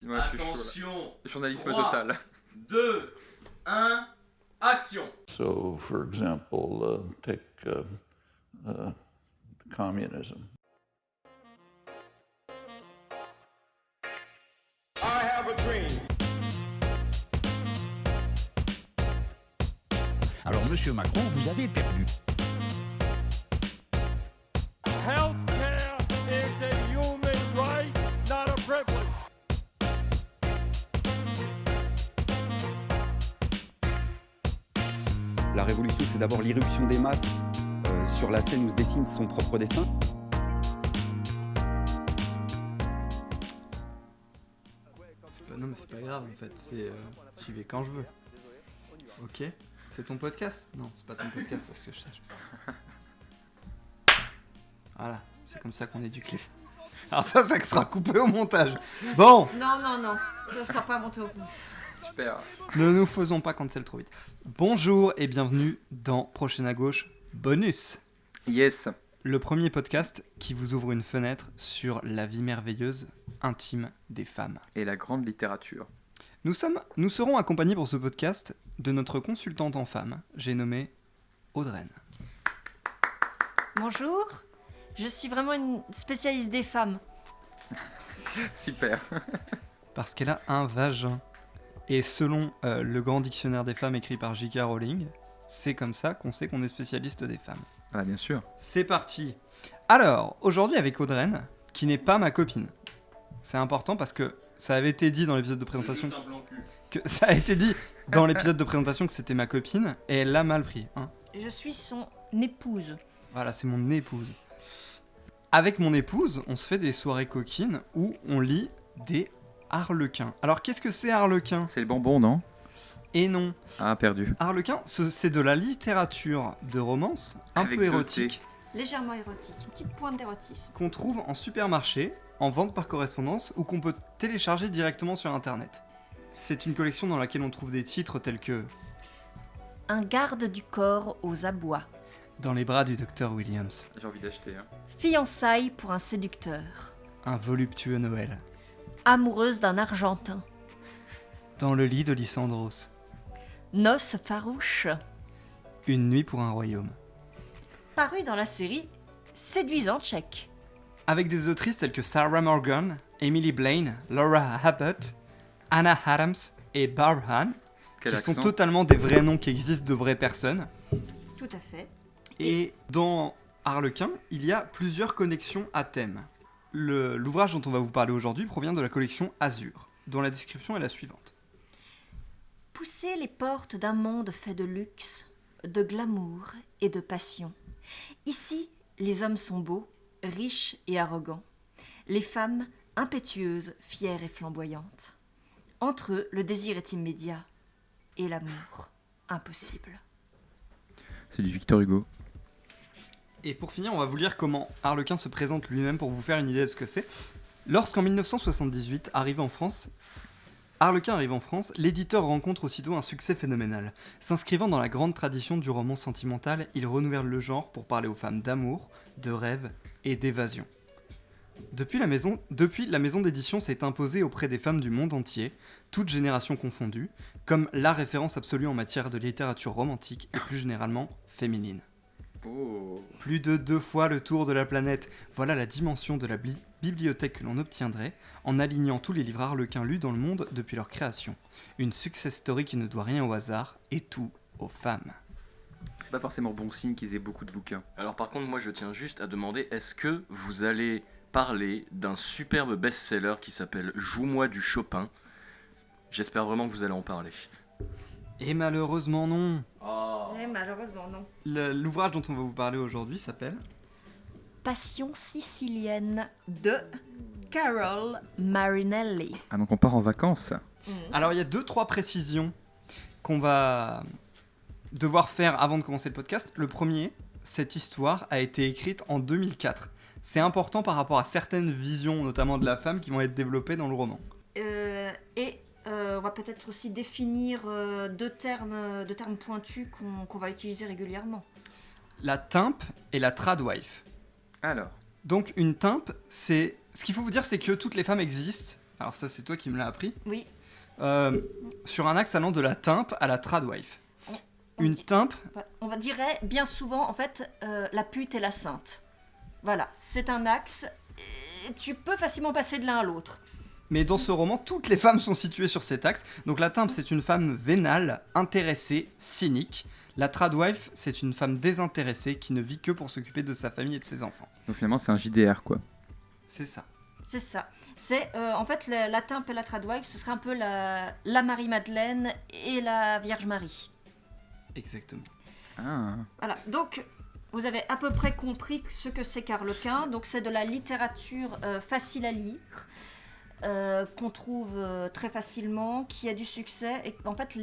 Ouais, je suis chaud, là. Attention. Journalisme 3, total. 2, 1, action. So, for example, take communism. I have a dream. Alors, Monsieur Macron, vous avez perdu. Healthcare is a human right, not a privilege. La révolution, c'est d'abord l'irruption des masses sur la scène où se dessine son propre destin. Non mais c'est pas grave en fait, j'y vais quand je veux. Ok. C'est ton podcast? Non, c'est pas ton podcast, à ce que je sache. Voilà, c'est comme ça qu'on éduque les femmes. Alors ça sera coupé au montage. Bon, Non, ça sera pas monté au compte. Super. ne nous faisons pas cancel trop vite. Bonjour et bienvenue dans Prochaine à gauche bonus. Yes. Le premier podcast qui vous ouvre une fenêtre sur la vie merveilleuse, intime des femmes. Et la grande littérature. Nous serons accompagnés pour ce podcast de notre consultante en femmes, j'ai nommé Audreyne. Bonjour, je suis vraiment une spécialiste des femmes. Super. Parce qu'elle a un vagin. Et selon le grand dictionnaire des femmes écrit par J.K. Rowling, c'est comme ça qu'on sait qu'on est spécialiste des femmes. Ah, bien sûr. C'est parti. Alors, aujourd'hui avec Audreyne, qui n'est pas ma copine. C'est important parce que ça avait été dit dans l'épisode de présentation... Juste un blanc cul. Que ça a été dit dans l'épisode de présentation que c'était ma copine, et elle l'a mal pris. Hein. Je suis son épouse. Voilà, c'est mon épouse. Avec mon épouse, on se fait des soirées coquines où on lit des harlequins. Alors, qu'est-ce que c'est harlequin ? C'est le bonbon, non? Et non. Ah, perdu. Harlequin, c'est de la littérature de romance, un Avec peu deux érotique, Légèrement érotique, une petite pointe d'érotisme. qu'on trouve en supermarché, en vente par correspondance, ou qu'on peut télécharger directement sur Internet. C'est une collection dans laquelle on trouve des titres tels que Un garde du corps aux abois. Dans les bras du docteur Williams, J'ai envie d'acheter. Hein. Fiançailles pour un séducteur. Un voluptueux Noël, Amoureuse d'un Argentin. Dans le lit de Lysandros, Noces farouches. Une nuit pour un royaume. Paru dans la série Séduisant tchèque. Avec des autrices telles que Sarah Morgan, Emily Blaine, Laura Abbott, Anna Adams et Barb Hahn, Quel qui sont accent. totalement des vrais noms qui existent de vraies personnes. Tout à fait. Et dans Harlequin, il y a plusieurs connexions à thème. L'ouvrage dont on va vous parler aujourd'hui provient de la collection Azur, dont la description est la suivante. Pousser les portes d'un monde fait de luxe, de glamour et de passion. Ici, les hommes sont beaux, riches et arrogants. Les femmes, impétueuses, fières et flamboyantes. Entre eux, le désir est immédiat et l'amour, impossible. C'est du Victor Hugo. Et pour finir, on va vous lire comment Harlequin se présente lui-même pour vous faire une idée de ce que c'est. Lorsqu'en 1978, Harlequin arrive en France, l'éditeur rencontre aussitôt un succès phénoménal. S'inscrivant dans la grande tradition du roman sentimental, il renouvelle le genre pour parler aux femmes d'amour, de rêve et d'évasion. Depuis, la maison d'édition s'est imposée auprès des femmes du monde entier, toutes générations confondues, comme la référence absolue en matière de littérature romantique et plus généralement féminine. Oh. Plus de 2 fois le tour de la planète, voilà la dimension de la bibliothèque que l'on obtiendrait en alignant tous les livres harlequins lus dans le monde depuis leur création. Une success story qui ne doit rien au hasard et tout aux femmes. C'est pas forcément bon signe qu'ils aient beaucoup de bouquins. Alors par contre, moi je tiens juste à demander, est-ce que vous allez parler d'un superbe best-seller qui s'appelle Joue-moi du Chopin? J'espère vraiment que vous allez en parler. Et malheureusement non. Malheureusement, non. L'ouvrage dont on va vous parler aujourd'hui s'appelle Passion sicilienne de Carol Marinelli. Ah, donc on part en vacances. Alors il y a 2-3 précisions qu'on va devoir faire avant de commencer le podcast. Le premier, cette histoire a été écrite en 2004. C'est important par rapport à certaines visions, notamment de la femme, qui vont être développées dans le roman. On va peut-être aussi définir deux termes pointus qu'on va utiliser régulièrement. La timpe et la tradwife. Alors, Donc une timpe, c'est... Ce qu'il faut vous dire, c'est que toutes les femmes existent Alors ça, c'est toi qui me l'as appris. Oui. Sur un axe allant de la timpe à la tradwife. On Une dit- timpe, On va dirait bien souvent, en fait, la pute et la sainte. Voilà, c'est un axe. Et tu peux facilement passer de l'un à l'autre. mais dans ce roman, toutes les femmes sont situées sur cet axe. Donc la timpe, c'est une femme vénale, intéressée, cynique. La tradwife, c'est une femme désintéressée qui ne vit que pour s'occuper de sa famille et de ses enfants. Donc finalement, c'est un JDR, quoi. C'est ça. C'est ça. C'est en fait la timpe et la tradwife, ce serait un peu la Marie-Madeleine et la Vierge Marie. Exactement. Ah. Voilà, donc vous avez à peu près compris ce que c'est qu'Arlequin. Donc c'est de la littérature facile à lire, qu'on trouve très facilement, qui a du succès. Et en fait,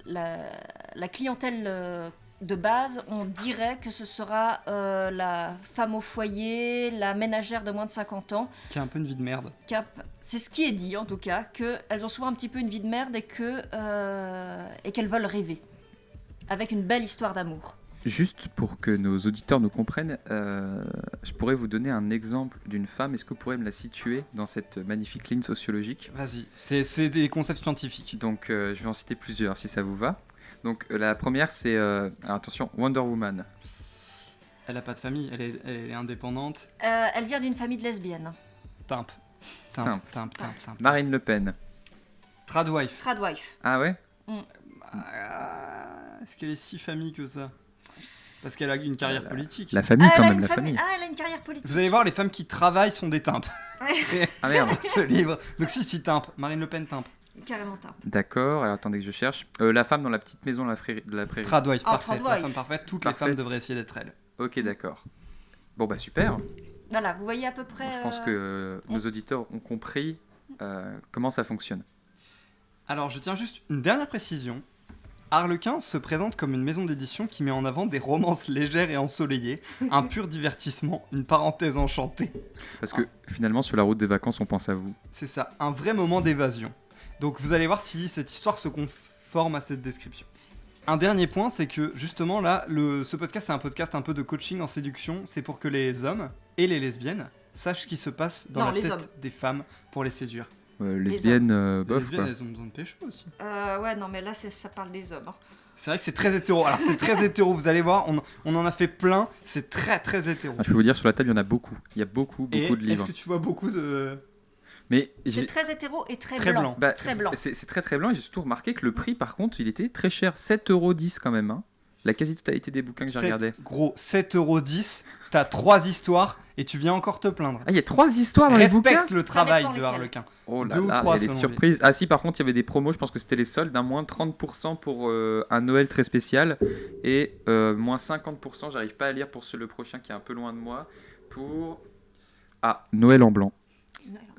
la clientèle de base, on dirait que ce sera la femme au foyer, la ménagère de moins de 50 ans. Qui a un peu une vie de merde. C'est ce qui est dit en tout cas, qu'elles ont souvent un petit peu une vie de merde et qu'elles veulent rêver. Avec une belle histoire d'amour. Juste pour que nos auditeurs nous comprennent, je pourrais vous donner un exemple d'une femme. Est-ce que vous pourrez me la situer dans cette magnifique ligne sociologique? Vas-y, c'est des concepts scientifiques. Donc je vais en citer plusieurs si ça vous va. Donc la première c'est, alors, attention, Wonder Woman. Elle a pas de famille, elle est indépendante. Elle vient d'une famille de lesbiennes. Timpe. Marine Le Pen. Tradwife. Tradwife. Ah ouais? Est-ce qu'elle est si famille que ça? Parce qu'elle a une carrière politique. La famille quand elle a même, une la famille. Ah, elle a une carrière politique. Vous allez voir, les femmes qui travaillent sont des timpes. C'est Ah merde. ce livre. Donc si timpe. Marine Le Pen timpe. Carrément timpe. D'accord, alors attendez que je cherche. La femme dans la petite maison de la prairie. Tradwife, Ah, parfaite. La tradwife. femme parfaite. Toutes Parfaite. les femmes devraient essayer d'être elle. Ok, d'accord. Bon bah super. Voilà, vous voyez à peu près. Je pense que nos auditeurs ont compris comment ça fonctionne. Alors je tiens juste une dernière précision. Arlequin se présente comme une maison d'édition qui met en avant des romances légères et ensoleillées, un pur divertissement, une parenthèse enchantée. Parce que finalement sur la route des vacances on pense à vous. C'est ça, un vrai moment d'évasion. Donc vous allez voir si cette histoire se conforme à cette description. Un dernier point, c'est que justement là, ce podcast c'est un podcast un peu de coaching en séduction, c'est pour que les hommes et les lesbiennes sachent ce qui se passe dans Non, la les tête hommes. des femmes pour les séduire. Lesbienne, Les bof lesbiennes, quoi. elles ont besoin de pécho aussi. Ouais, non, mais là, ça parle des hommes. Hein. C'est vrai que c'est très hétéro. Alors c'est très hétéro, vous allez voir, on en a fait plein, c'est très très hétéro. Ah, je peux vous dire sur la table il y en a beaucoup. Il y a beaucoup Et de est-ce livres. que tu vois beaucoup de... Mais C'est très hétéro et très, Très blanc. blanc. Bah, Très blanc. C'est très blanc et j'ai surtout remarqué que le prix par contre il était très cher, 7,10€ quand même. Hein. La quasi-totalité des bouquins que j'ai regardés. Gros, 7,10€, t'as 3 histoires et tu viens encore te plaindre. Ah il y a 3 histoires dans les bouquins. Respecte le travail dépend de lesquels. Harlequin. Oh là 2 ou là, 3 il y a des selon surprises. Ah si par contre il y avait des promos, je pense que c'était les soldes, d'un moins 30% pour un Noël très spécial et moins 50%, j'arrive pas à lire pour le prochain qui est un peu loin de moi, pour... Ah, Noël en blanc.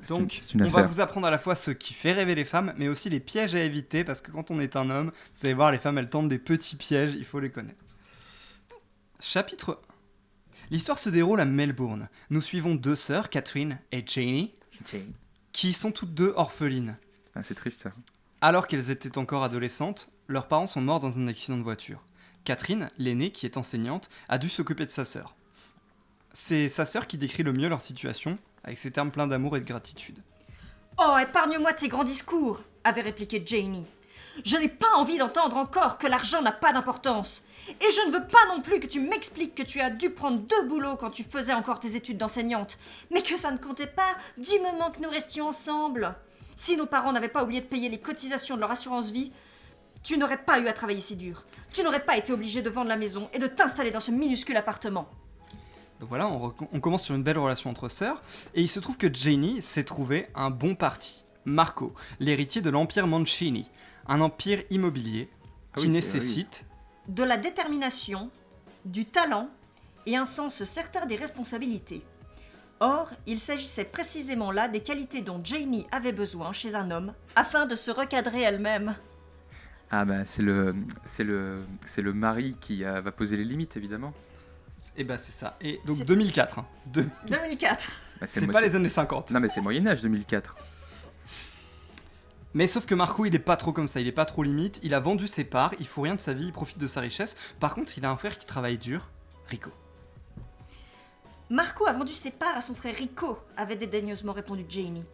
Donc, c'est une on va affaire. vous apprendre à la fois ce qui fait rêver les femmes, mais aussi les pièges à éviter, parce que quand on est un homme, vous allez voir, les femmes, elles tentent des petits pièges, il faut les connaître. Chapitre 1. L'histoire se déroule à Melbourne. Nous suivons 2 sœurs, Catherine et Janie, qui sont toutes 2 orphelines. Ah, c'est triste ça. Alors qu'elles étaient encore adolescentes, leurs parents sont morts dans un accident de voiture. Catherine, l'aînée, qui est enseignante, a dû s'occuper de sa sœur. C'est sa sœur qui décrit le mieux leur situation, avec ses termes pleins d'amour et de gratitude. Oh, épargne-moi tes grands discours, avait répliqué Janie. Je n'ai pas envie d'entendre encore que l'argent n'a pas d'importance. Et je ne veux pas non plus que tu m'expliques que tu as dû prendre 2 boulots quand tu faisais encore tes études d'enseignante, mais que ça ne comptait pas du moment que nous restions ensemble. Si nos parents n'avaient pas oublié de payer les cotisations de leur assurance vie, tu n'aurais pas eu à travailler si dur. Tu n'aurais pas été obligé de vendre la maison et de t'installer dans ce minuscule appartement. Donc voilà, on commence sur une belle relation entre sœurs, et il se trouve que Janie s'est trouvé un bon parti. Marco, l'héritier de l'Empire Mancini, un empire immobilier Ah qui oui, nécessite... De la détermination, du talent et un sens certain des responsabilités. Or, il s'agissait précisément là des qualités dont Janie avait besoin chez un homme afin de se recadrer elle-même. Ah bah c'est le mari qui va poser les limites évidemment. Et bah c'est ça. Et donc C'est- 2004. Hein. 2004. Bah, C'est pas les années 50. Non mais c'est Moyen-Âge 2004. Mais sauf que Marco, il est pas trop comme ça, il est pas trop limite, il a vendu ses parts, il fout rien de sa vie, il profite de sa richesse. Par contre, il a un frère qui travaille dur, Rico. Marco a vendu ses parts à son frère Rico, avait dédaigneusement répondu Janie.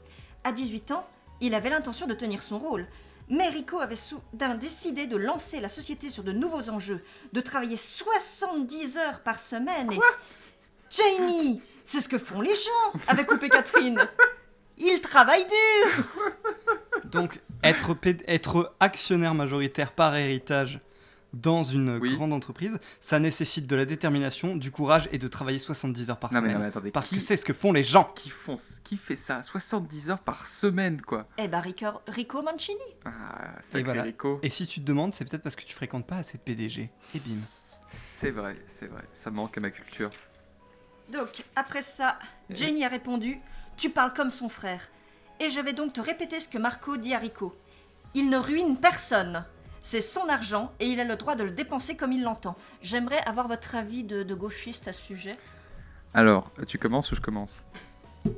À 18 ans, il avait l'intention de tenir son rôle. Mais Rico avait soudain décidé de lancer la société sur de nouveaux enjeux, de travailler 70 heures par semaine. Quoi ? Jamie, c'est ce que font les gens, avait coupé Catherine. Ils travaillent dur. Donc, être actionnaire majoritaire par héritage dans une Oui. grande entreprise, ça nécessite de la détermination, du courage et de travailler 70 heures par Non, semaine. mais attendez. Parce que c'est ce que font les gens. Qui fait ça 70 heures par semaine, quoi. Eh ben Rico Mancini. Ah, sacré Et voilà. Rico. Et si tu te demandes, c'est peut-être parce que tu fréquentes pas assez de PDG. Et bim. C'est vrai. Ça manque à ma culture. Donc, après ça, Jamie a répondu « Tu parles comme son frère. Et je vais donc te répéter ce que Marco dit à Rico. Il ne ruine personne. C'est son argent et il a le droit de le dépenser comme il l'entend. J'aimerais avoir votre avis de gauchiste à ce sujet. » Alors, tu commences ou je commence ?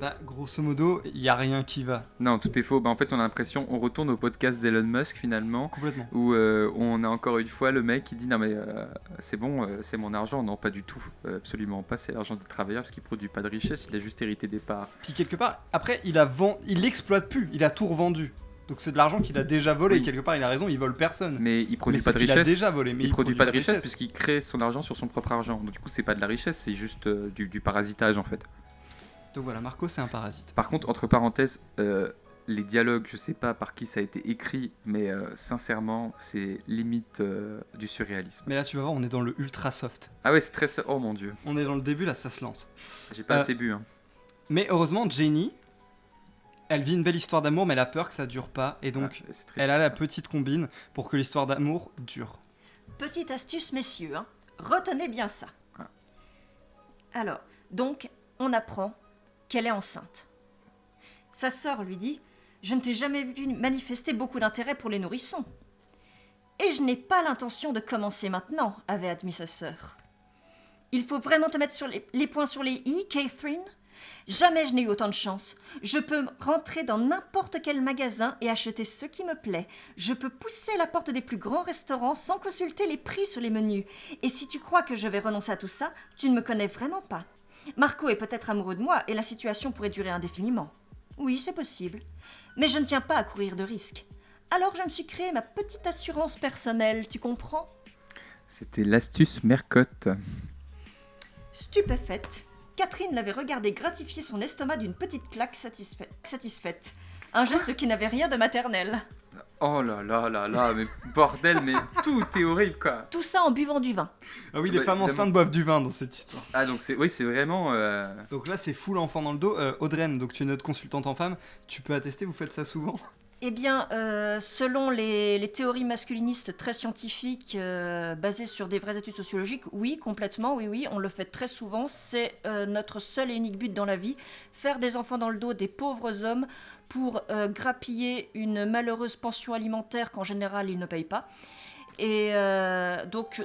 Bah, grosso modo, il y a rien qui va. Non, tout est faux. Bah, en fait, on a l'impression, on retourne au podcast d'Elon Musk finalement, Complètement. où on a encore une fois le mec qui dit non mais c'est bon, c'est mon argent. Non, pas du tout, absolument pas. C'est l'argent des travailleurs parce qu'il produit pas de richesse. Il a juste hérité des parts. Puis quelque part, après, il l'exploite plus, il a tout revendu. Donc c'est de l'argent qu'il a déjà volé. Oui. Quelque part, il a raison, il vole personne. Mais il produit c'est pas de parce qu'il a richesse. déjà volé, mais Il produit pas de richesse puisqu'il crée son argent sur son propre argent. Donc du coup, c'est pas de la richesse, c'est juste du parasitage en fait. Donc voilà, Marco, c'est un parasite. Par contre, entre parenthèses, les dialogues, je sais pas par qui ça a été écrit, mais sincèrement, c'est limite du surréalisme. Mais là, tu vas voir, on est dans le ultra soft. Ah ouais, c'est très... Oh mon dieu, On est dans le début, là, ça se lance. j'ai pas assez bu. Hein. Mais heureusement, Jenny, elle vit une belle histoire d'amour, mais elle a peur que ça dure pas. Et donc, Ah, c'est triste. elle a la petite combine pour que l'histoire d'amour dure. Petite astuce, messieurs, hein. Retenez bien ça. Ah. Alors, donc, on apprend qu'elle est enceinte. Sa sœur lui dit « Je ne t'ai jamais vu manifester beaucoup d'intérêt pour les nourrissons. » « Et je n'ai pas l'intention de commencer maintenant, » avait admis sa sœur. « Il faut vraiment te mettre sur les points sur les i, Catherine. Jamais je n'ai eu autant de chance. Je peux rentrer dans n'importe quel magasin et acheter ce qui me plaît. Je peux pousser la porte des plus grands restaurants sans consulter les prix sur les menus. Et si tu crois que je vais renoncer à tout ça, tu ne me connais vraiment pas. Marco est peut-être amoureux de moi et la situation pourrait durer indéfiniment. Oui, c'est possible. Mais je ne tiens pas à courir de risques. Alors je me suis créé ma petite assurance personnelle, tu comprends ? C'était l'astuce Mercotte. Stupéfaite, Catherine l'avait regardé gratifier son estomac d'une petite claque satisfaite. Un geste qui n'avait rien de maternel. Oh là là là là, mais bordel, mais tout est horrible quoi. Tout ça en buvant du vin. Ah oui, Bah, les femmes évidemment. enceintes boivent du vin dans cette histoire. Ah donc c'est vraiment... Donc là, c'est full enfant dans le dos. Audreyne, donc tu es notre consultante en femme. Tu peux attester, vous faites ça souvent ? Eh bien, selon les théories masculinistes très scientifiques basées sur des vraies études sociologiques, oui, complètement, oui, on le fait très souvent. C'est notre seul et unique but dans la vie, faire des enfants dans le dos des pauvres hommes pour grappiller une malheureuse pension alimentaire qu'en général ils ne payent pas. Et donc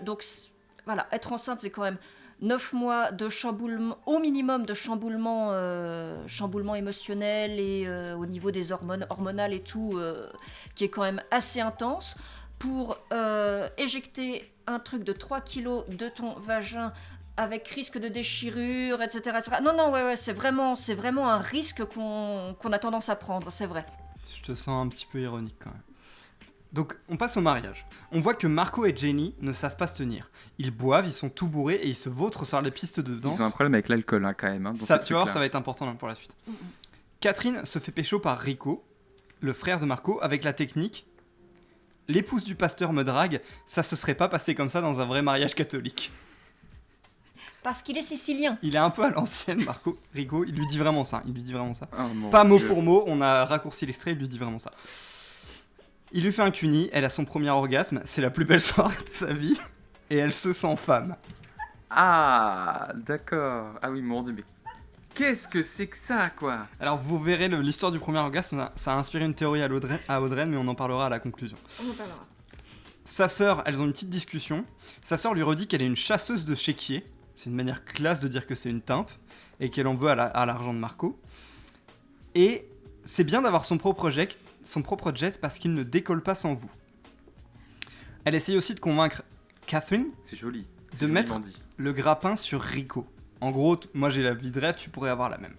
voilà, être enceinte, c'est quand même 9 mois de chamboulement, au minimum de chamboulement émotionnel et au niveau des hormonales et tout, qui est quand même assez intense, pour éjecter un truc de 3 kilos de ton vagin avec risque de déchirure, etc. etc. Non, ouais, c'est vraiment un risque qu'on a tendance à prendre, c'est vrai. Je te sens un petit peu ironique quand même. Donc, on passe au mariage. On voit que Marco et Jenny ne savent pas se tenir. Ils boivent, ils sont tout bourrés et ils se vautrent sur les pistes de danse. Ils ont un problème avec l'alcool hein, quand même. Hein, dans Ça, ces tu vas voir, trucs-là. ça va être important là, pour la suite. Catherine se fait pécho par Rico, le frère de Marco, avec la technique. L'épouse du pasteur me drague, ça se serait pas passé comme ça dans un vrai mariage catholique. Parce qu'il est sicilien. Il est un peu à l'ancienne, Rico, il lui dit vraiment ça. Oh, mon Pas mot Dieu. pour mot, on a raccourci l'extrait, il lui dit vraiment ça. Il lui fait un cuni, elle a son premier orgasme, c'est la plus belle soirée de sa vie, et elle se sent femme. Ah, d'accord. Ah oui, mon Dieu, mais qu'est-ce que c'est que ça, quoi? Alors vous verrez l'histoire du premier orgasme, ça a inspiré une théorie à Audreyne, mais on en parlera à la conclusion. On en parlera. Sa sœur, elles ont une petite discussion. Sa sœur lui redit qu'elle est une chasseuse de chéquier. C'est une manière classe de dire que c'est une timpe et qu'elle en veut à l'argent de Marco. Et c'est bien d'avoir son propre jet parce qu'il ne décolle pas sans vous. Elle essaye aussi de convaincre Catherine C'est joli. de C'est mettre joliment dit. le grappin sur Rico. En gros, moi j'ai la vie de rêve, tu pourrais avoir la même.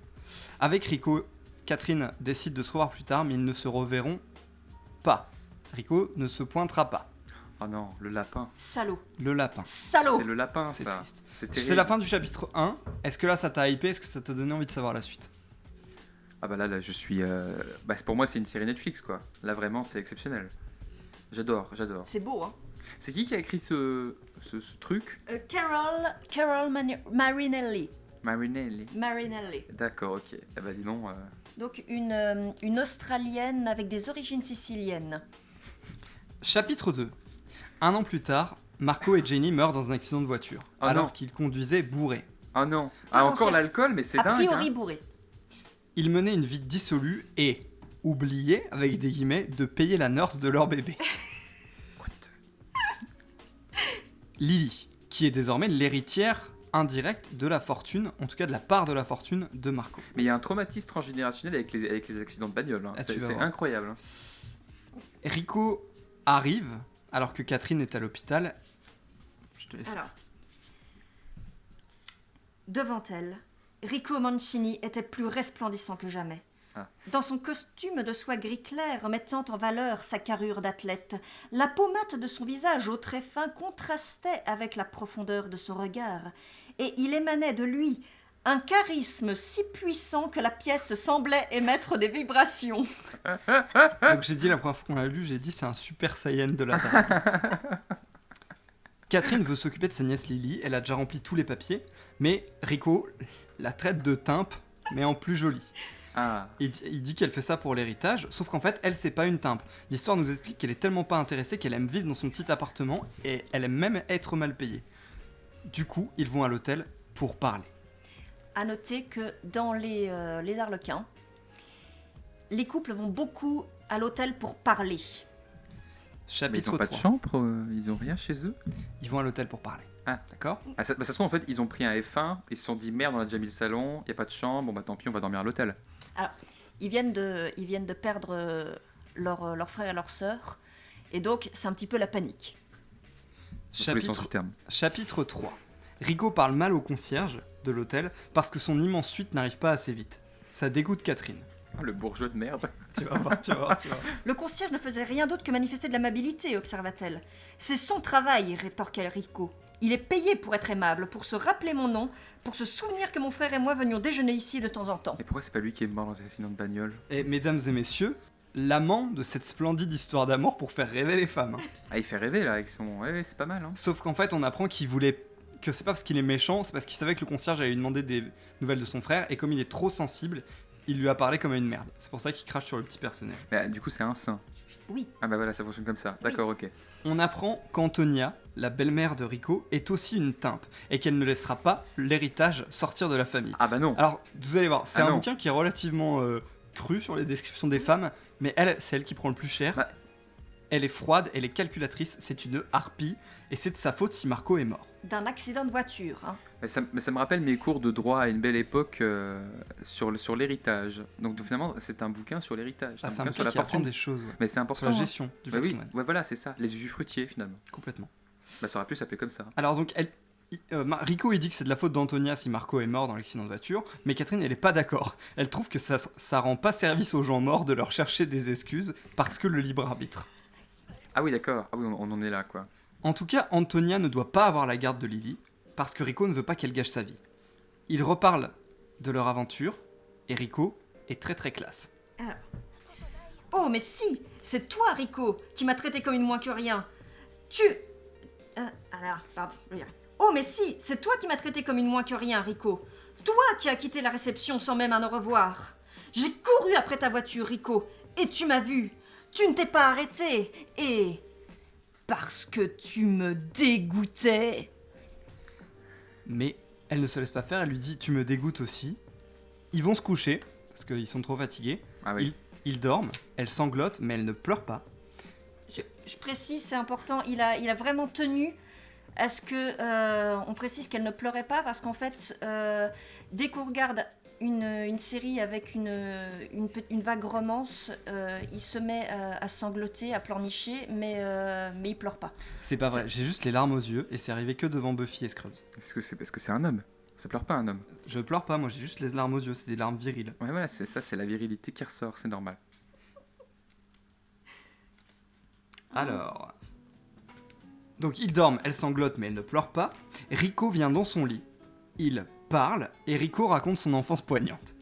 Avec Rico, Catherine décide de se revoir plus tard, mais ils ne se reverront pas. Rico ne se pointera pas. Oh non, le lapin. Salaud. Le lapin. Salaud. C'est le lapin, C'est ça. triste. C'est terrible. C'est la fin du chapitre 1. Est-ce que là ça t'a hypé? Est-ce que ça t'a donné envie de savoir la suite? Ah bah là je suis... pour moi, c'est une série Netflix, quoi. Là, vraiment, c'est exceptionnel. J'adore. C'est beau, hein. C'est qui a écrit ce truc? Carol Marinelli. Marinelli. Marinelli. D'accord, ok. Eh bah dis donc... Donc une Australienne avec des origines siciliennes. Chapitre 2. Un an plus tard, Marco et Jenny meurent dans un accident de voiture, Oh alors non. qu'ils conduisaient bourrés. Ah non. Ah, encore Potentiel. l'alcool, mais c'est A dingue. priori hein. bourré. Ils menaient une vie dissolue et oubliaient, avec des guillemets, de payer la nurse de leur bébé. Lily, qui est désormais l'héritière indirecte de la fortune, en tout cas de la part de la fortune de Marco. Mais il y a un traumatisme transgénérationnel avec les accidents de bagnole. hein. Ah, tu vas C'est voir. incroyable. hein. Rico arrive, alors que Catherine est à l'hôpital. Je te laisse. Alors, devant elle, Rico Mancini était plus resplendissant que jamais. Ah. Dans son costume de soie gris clair mettant en valeur sa carrure d'athlète, la peau mate de son visage au trait fin contrastait avec la profondeur de son regard, et il émanait de lui un charisme si puissant que la pièce semblait émettre des vibrations. Donc j'ai dit la première fois qu'on l'a lu, j'ai dit c'est un super saiyan de la table. Catherine veut s'occuper de sa nièce Lily, elle a déjà rempli tous les papiers, mais Rico la traite de timpe, mais en plus jolie. Ah. Il dit qu'elle fait ça pour l'héritage, sauf qu'en fait, elle, c'est pas une timpe. L'histoire nous explique qu'elle est tellement pas intéressée qu'elle aime vivre dans son petit appartement et elle aime même être mal payée. Du coup, ils vont à l'hôtel pour parler. À noter que dans les Arlequins, les couples vont beaucoup à l'hôtel pour parler. Mais ils Chapitre ont pas 3. de chambre, ils ont rien chez eux. Ils vont à l'hôtel pour parler. Ah. D'accord? Ah, ça se trouve, en fait, ils ont pris un F1, ils se sont dit merde, on a déjà mis le salon, y a pas de chambre, bon bah tant pis, on va dormir à l'hôtel. Alors, ils viennent de perdre leur frère et leur sœur, et donc c'est un petit peu la panique. Dans tous les sens du terme. Chapitre 3. Rico parle mal au concierge de l'hôtel parce que son immense suite n'arrive pas assez vite. Ça dégoûte Catherine. Oh, le bourgeois de merde. Tu vas voir. Le concierge ne faisait rien d'autre que manifester de l'amabilité, observa-t-elle. C'est son travail, rétorqua Rico. Il est payé pour être aimable, pour se rappeler mon nom, pour se souvenir que mon frère et moi venions déjeuner ici de temps en temps. Et pourquoi c'est pas lui qui est mort dans un accident de bagnole? Et mesdames et messieurs, l'amant de cette splendide histoire d'amour pour faire rêver les femmes. hein. Ah, il fait rêver là avec son. Ouais, c'est pas mal. Hein. Sauf qu'en fait, on apprend qu'il voulait. Que c'est pas parce qu'il est méchant, c'est parce qu'il savait que le concierge allait lui demander des nouvelles de son frère, et comme il est trop sensible, il lui a parlé comme à une merde. C'est pour ça qu'il crache sur le petit personnel. Mais du coup, c'est un saint. Oui. Ah bah voilà, ça fonctionne comme ça. D'accord, ok. On apprend qu'Antonia, la belle-mère de Rico, est aussi une timpe, et qu'elle ne laissera pas l'héritage sortir de la famille. Ah bah non. Alors, vous allez voir, c'est Ah un non. bouquin qui est relativement cru sur les descriptions des femmes, mais elle, c'est elle qui prend le plus cher. Bah. Elle est froide, elle est calculatrice, c'est une harpie, et c'est de sa faute si Marco est mort. D'un accident de voiture, hein. Mais ça me rappelle mes cours de droit à une belle époque sur l'héritage. Donc finalement, c'est un bouquin sur l'héritage. Ah, c'est un bouquin bouquin sur la qui apprend fortune. des choses, ouais. Mais c'est important. Sur la hein. gestion du Bah oui, patrimoine. ouais, voilà, c'est ça. Les usufruitiers finalement. Complètement. Bah ça aurait pu s'appeler comme ça. Alors donc, Rico, il dit que c'est de la faute d'Antonia si Marco est mort dans l'accident de voiture, mais Catherine, elle est pas d'accord. Elle trouve que ça rend pas service aux gens morts de leur chercher des excuses parce que le libre arbitre. Ah oui, d'accord. Ah oui, on en est là, quoi. En tout cas, Antonia ne doit pas avoir la garde de Lily, parce que Rico ne veut pas qu'elle gâche sa vie. Ils reparlent de leur aventure, et Rico est très très classe. Oh, mais si, c'est toi, Rico, qui m'as traité comme une moins que rien. Pardon, je vais y arriver. Oh, mais si, c'est toi qui m'as traité comme une moins que rien, Rico. Toi qui as quitté la réception sans même un au revoir. J'ai couru après ta voiture, Rico, et tu m'as vu. Tu ne t'es pas arrêté, et... parce que tu me dégoûtais. Mais elle ne se laisse pas faire, elle lui dit « tu me dégoûtes aussi ». Ils vont se coucher, parce qu'ils sont trop fatigués. Ah oui. Ils dorment, elle sanglote, mais elle ne pleure pas. Je précise, c'est important, il a vraiment tenu à ce que on précise qu'elle ne pleurait pas, parce qu'en fait, dès qu'on regarde une série avec une vague romance, il se met à sangloter, à pleurnicher, mais il pleure pas. C'est pas vrai, j'ai juste les larmes aux yeux, et c'est arrivé que devant Buffy et Scrubs. Est-ce que c'est parce que c'est un homme? Ça pleure pas un homme. Je pleure pas, moi j'ai juste les larmes aux yeux, c'est des larmes viriles. Ouais, voilà, c'est ça, c'est la virilité qui ressort, c'est normal. Alors... Donc ils dorment, elle sanglote mais elle ne pleure pas. Rico vient dans son lit. Il parle et Rico raconte son enfance poignante.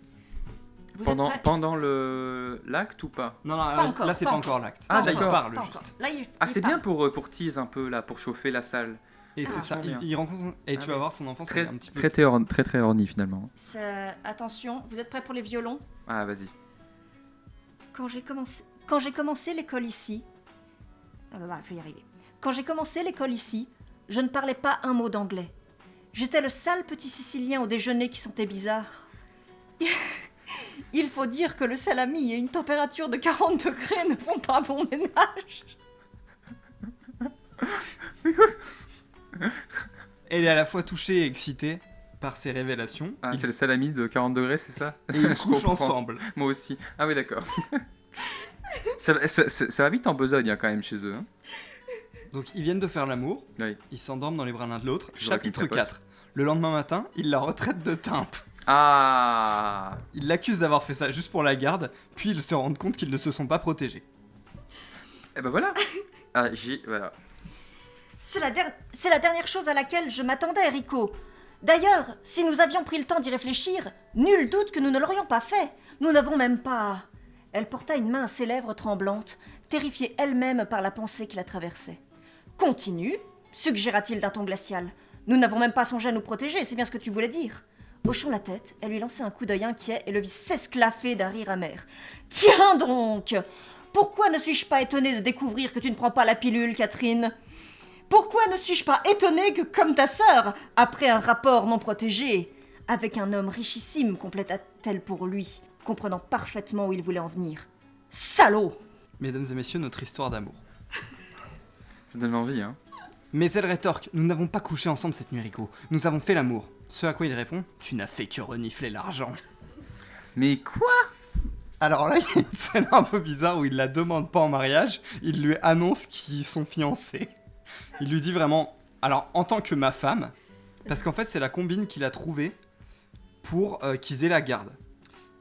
Vous êtes prêts Pendant l'acte ou pas? Non, Pas encore, là c'est pas pas encore. encore l'acte. Ah, Il d'accord. parle Pas juste. encore. Là, il Ah, c'est bien parle. pour tease un peu, là, pour chauffer la salle. Et c'est ça, vachement bien. il rencontre... Et Ah tu vas oui. voir son enfance, Très, elle est un petit peu... très orni, finalement. Attention, vous êtes prêts pour les violons? Ah, vas-y. Quand j'ai commencé l'école ici... Ah, bah, je vais y arriver. Quand j'ai commencé l'école ici, je ne parlais pas un mot d'anglais. J'étais le sale petit Sicilien au déjeuner qui sentait bizarre. Il faut dire que le salami et une température de 40 degrés ne font pas bon ménage. Elle est à la fois touchée et excitée par ces révélations. Ah, Ils- c'est le salami de 40 degrés, c'est ça? Et ils Je couchent comprends. ensemble. Moi aussi. Ah oui, d'accord. ça va vite en besogne, hein, quand même, chez eux. Hein. Donc ils viennent de faire l'amour, Oui. ils s'endorment dans les bras l'un de l'autre. Toujours avec une Chapitre capote. 4. Le lendemain matin, il la retraite de timbre. Ah. Il l'accuse d'avoir fait ça juste pour la garde, puis ils se rendent compte qu'ils ne se sont pas protégés. Et ben voilà. Ah, voilà. C'est la dernière chose à laquelle je m'attendais, Rico. D'ailleurs, si nous avions pris le temps d'y réfléchir, nul doute que nous ne l'aurions pas fait. Nous n'avons même pas... Elle porta une main à ses lèvres tremblantes, terrifiée elle-même par la pensée qui la traversait. Continue, suggéra-t-il d'un ton glacial. Nous n'avons même pas songé à nous protéger, c'est bien ce que tu voulais dire. Hochant la tête, elle lui lançait un coup d'œil inquiet et le vit s'esclaffer d'un rire amer. Tiens donc! Pourquoi ne suis-je pas étonnée de découvrir que tu ne prends pas la pilule, Catherine? Pourquoi ne suis-je pas étonnée que, comme ta sœur, après un rapport non protégé, avec un homme richissime, compléta-t-elle pour lui, comprenant parfaitement où il voulait en venir. Salaud! Mesdames et messieurs, notre histoire d'amour. Ça donne envie, hein. Mais elle rétorque, nous n'avons pas couché ensemble cette nuit, Rico. Nous avons fait l'amour. Ce à quoi il répond, tu n'as fait que renifler l'argent. Mais quoi? Alors là, il y a une scène un peu bizarre où il la demande pas en mariage, il lui annonce qu'ils sont fiancés. Il lui dit vraiment, alors en tant que ma femme, parce qu'en fait c'est la combine qu'il a trouvée pour qu'ils aient la garde.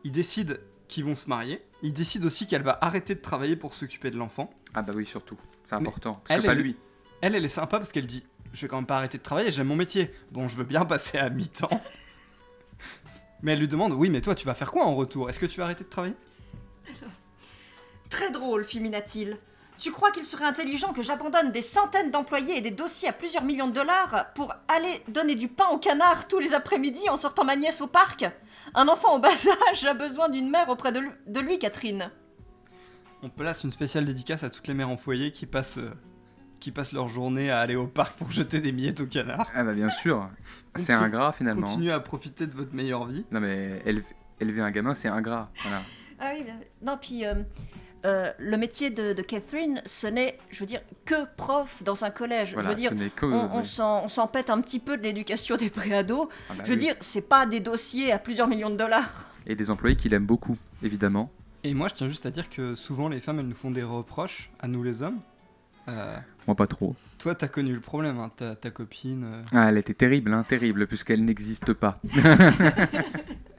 Ils décident qu'ils vont se marier, ils décident aussi qu'elle va arrêter de travailler pour s'occuper de l'enfant. Ah bah oui, surtout. C'est Mais important. Parce que elle, pas elle- lui. Elle est sympa parce qu'elle dit, je vais quand même pas arrêter de travailler, j'aime mon métier. Bon, je veux bien passer à mi-temps. Mais elle lui demande, oui mais toi tu vas faire quoi en retour? Est-ce que tu vas arrêter de travailler? Très drôle, fulmina-t-il. Tu crois qu'il serait intelligent que j'abandonne des centaines d'employés et des dossiers à plusieurs millions de dollars pour aller donner du pain aux canards tous les après-midi en sortant ma nièce au parc? Un enfant au bas âge a besoin d'une mère auprès de lui, Catherine. On place une spéciale dédicace à toutes les mères en foyer qui passent leur journée à aller au parc pour jeter des miettes aux canards. Ah bah bien sûr. C'est Conti- ingrat, finalement. Continuez à profiter de votre meilleure vie. Non mais élever un gamin, c'est ingrat. Voilà. Ah oui, non, puis le métier de Catherine, ce n'est, je veux dire, que prof dans un collège. Voilà, je veux dire, ce n'est que... on oui. s'en pète un petit peu de l'éducation des préados. Ah bah Je veux oui. dire, c'est pas des dossiers à plusieurs millions de dollars. Et des employés qui l'aiment beaucoup, évidemment. Et moi je tiens juste à dire que souvent les femmes elles nous font des reproches à nous les hommes. Moi pas trop. Toi t'as connu le problème, hein, ta copine. Ah, elle était terrible, hein, terrible, puisqu'elle n'existe pas.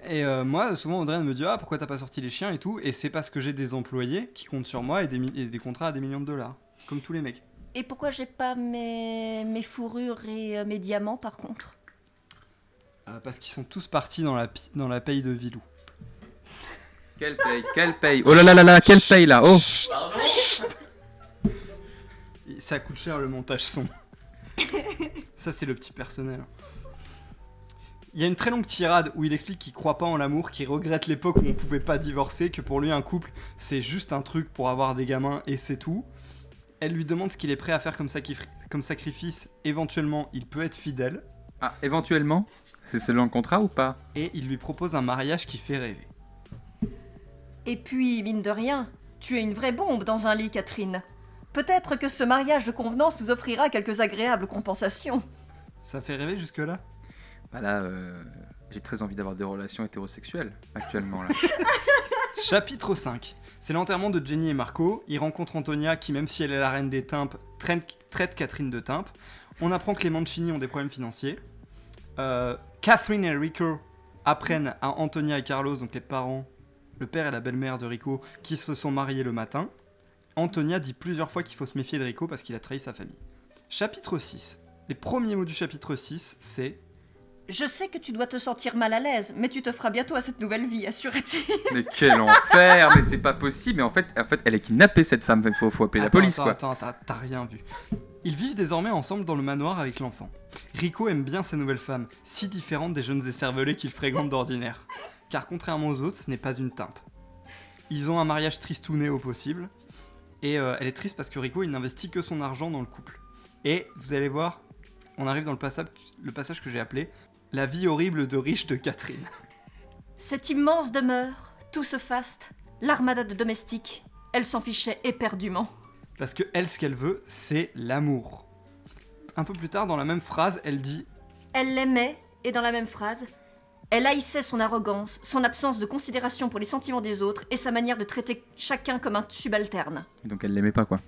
Et moi souvent Audrey elle me dit ah pourquoi t'as pas sorti les chiens et tout. Et c'est parce que j'ai des employés qui comptent sur moi et des contrats à des millions de dollars. Comme tous les mecs. Et pourquoi j'ai pas mes fourrures et mes diamants, par contre? Parce qu'ils sont tous partis dans la paye de Vilou. Quelle paye Oh là là là là, quelle paye là Oh Et ça coûte cher le montage son. Ça c'est le petit personnel. Il y a une très longue tirade où il explique qu'il croit pas en l'amour, qu'il regrette l'époque où on pouvait pas divorcer, que pour lui un couple c'est juste un truc pour avoir des gamins et c'est tout. Elle lui demande ce qu'il est prêt à faire comme sacrifice, éventuellement il peut être fidèle, Ah, éventuellement c'est selon le contrat ou pas? et il lui propose un mariage qui fait rêver. Et puis, mine de rien, tu es une vraie bombe dans un lit, Catherine. Peut-être que ce mariage de convenance nous offrira quelques agréables compensations. Ça fait rêver jusque là? Bah là, j'ai très envie d'avoir des relations hétérosexuelles actuellement là. Chapitre 5. C'est l'enterrement de Jenny et Marco. Ils rencontrent Antonia qui, même si elle est la reine des Timpes, traite Catherine de Timpe. On apprend que les Mancini ont des problèmes financiers. Catherine et Rico apprennent à Antonia et Carlos, donc les parents, le père et la belle-mère de Rico, qui se sont mariés le matin. Antonia dit plusieurs fois qu'il faut se méfier de Rico parce qu'il a trahi sa famille. Chapitre 6. Les premiers mots du chapitre 6, c'est... Je sais que tu dois te sentir mal à l'aise, mais tu te feras bientôt à cette nouvelle vie, assure-t-il. Mais quel enfer, mais c'est pas possible. Mais en fait, elle est kidnappée cette femme. Faut appeler la police quoi. Attends, t'as rien vu. Ils vivent désormais ensemble dans le manoir avec l'enfant. Rico aime bien sa nouvelle femme, si différente des jeunes écervelés qu'il fréquente d'ordinaire. Car contrairement aux autres, ce n'est pas une timpe. Ils ont un mariage tristouné au possible. Et elle est triste parce que Rico, il n'investit que son argent dans le couple. Et vous allez voir, on arrive dans le passage que j'ai appelé « La vie horrible de riche de Catherine ». Cette immense demeure, tout ce faste, l'armada de domestiques, elle s'en fichait éperdument. Parce que elle, ce qu'elle veut, c'est l'amour. Un peu plus tard, dans la même phrase, elle dit Elle l'aimait, et dans la même phrase, elle haïssait son arrogance, son absence de considération pour les sentiments des autres et sa manière de traiter chacun comme un subalterne. Donc elle l'aimait pas quoi.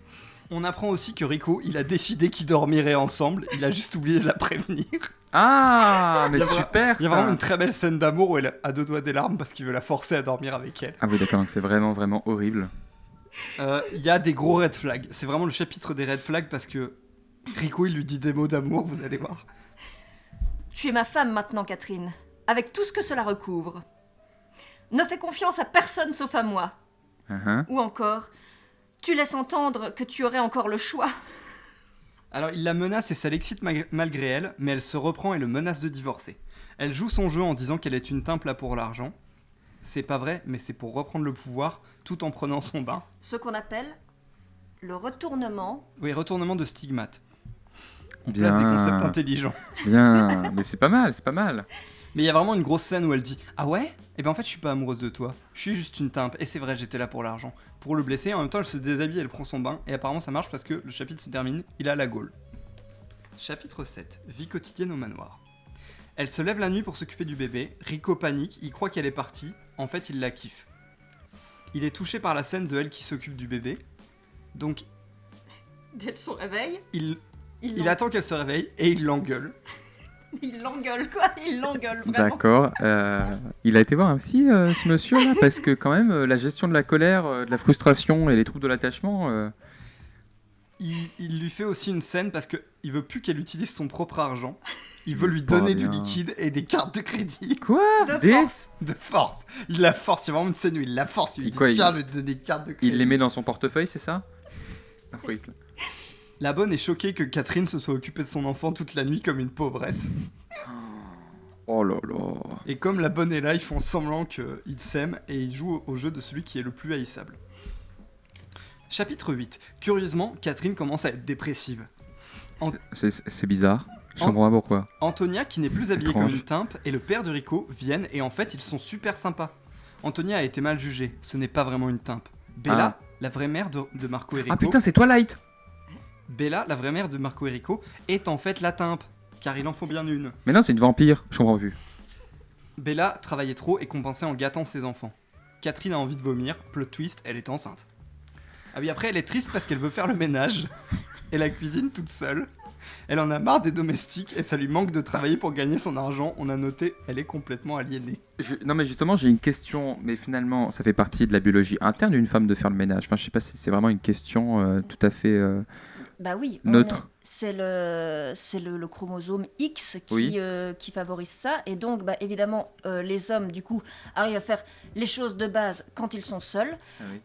On apprend aussi que Rico, il a décidé qu'ils dormiraient ensemble, il a juste oublié de la prévenir. Ah, mais super Il y a ça. vraiment une très belle scène d'amour où elle a deux doigts des larmes parce qu'il veut la forcer à dormir avec elle. Ah oui d'accord, donc c'est vraiment vraiment horrible. Il y a des gros red flags, c'est vraiment le chapitre des red flags parce que Rico, il lui dit des mots d'amour, vous allez voir. Tu es ma femme maintenant, Catherine, avec tout ce que cela recouvre. Ne fais confiance à personne sauf à moi. Uh-huh. Ou encore, tu laisses entendre que tu aurais encore le choix. Alors il la menace et ça l'excite malgré elle, mais elle se reprend et le menace de divorcer. Elle joue son jeu en disant qu'elle est une timpe là pour l'argent. C'est pas vrai, mais c'est pour reprendre le pouvoir tout en prenant son bain. Ce qu'on appelle le retournement. Oui, retournement de stigmate. On Bien. place des concepts intelligents. Bien, mais c'est pas mal, c'est pas mal. Mais il y a vraiment une grosse scène où elle dit « Ah ouais ? Eh ben en fait je suis pas amoureuse de toi, je suis juste une timpe, et c'est vrai j'étais là pour l'argent. » Pour le blesser, en même temps elle se déshabille, elle prend son bain, et apparemment ça marche parce que le chapitre se termine, il a la gaule. Chapitre 7. Vie quotidienne au manoir. Elle se lève la nuit pour s'occuper du bébé, Rico panique, il croit qu'elle est partie, en fait il la kiffe. Il est touché par la scène de elle qui s'occupe du bébé, donc Dès son réveil, il attend qu'elle se réveille, et il l'engueule. il l'engueule, quoi. Il l'engueule, vraiment. D'accord. Il a été voir un psy, ce monsieur-là, parce que quand même, la gestion de la colère, de la frustration et les troubles de l'attachement... Il lui fait aussi une scène parce qu'il veut plus qu'elle utilise son propre argent. Il veut lui Pas donner du bien. liquide et des cartes de crédit. Quoi De Des- force. De force. Il la force. Il y a vraiment une scène où il la force. Il lui Et dit quoi, tiens, je vais te donner des cartes de crédit. Il les met dans son portefeuille, c'est ça? Horrible. La bonne est choquée que Catherine se soit occupée de son enfant toute la nuit comme une pauvresse. Oh là là. Et comme la bonne est là, ils font semblant qu'ils s'aiment et ils jouent au jeu de celui qui est le plus haïssable. Chapitre 8. Curieusement, Catherine commence à être dépressive. C'est bizarre. Je comprends pas pourquoi. Antonia, qui n'est plus habillée Étrange. comme une timpe, et le père de Rico viennent et en fait ils sont super sympas. Antonia a été mal jugée, ce n'est pas vraiment une timpe. Bella, la vraie mère de Marco et Rico, Ah putain, c'est Twilight. Bella, la vraie mère de Marco et Rico, est en fait la timpe, car il en faut bien une. Mais non, c'est une vampire. Je comprends plus. Bella travaillait trop et compensait en gâtant ses enfants. Catherine a envie de vomir, plot twist, elle est enceinte. Ah oui, après elle est triste parce qu'elle veut faire le ménage et la cuisine toute seule. Elle en a marre des domestiques et ça lui manque de travailler pour gagner son argent. On a noté, elle est complètement aliénée. Non mais justement, j'ai une question, mais finalement, ça fait partie de la biologie interne d'une femme de faire le ménage. Enfin, je sais pas si c'est vraiment une question tout à fait Bah oui, neutre. c'est le chromosome X qui, Oui. qui favorise ça. Et donc, bah, évidemment, les hommes, du coup, arrivent à faire les choses de base quand ils sont seuls,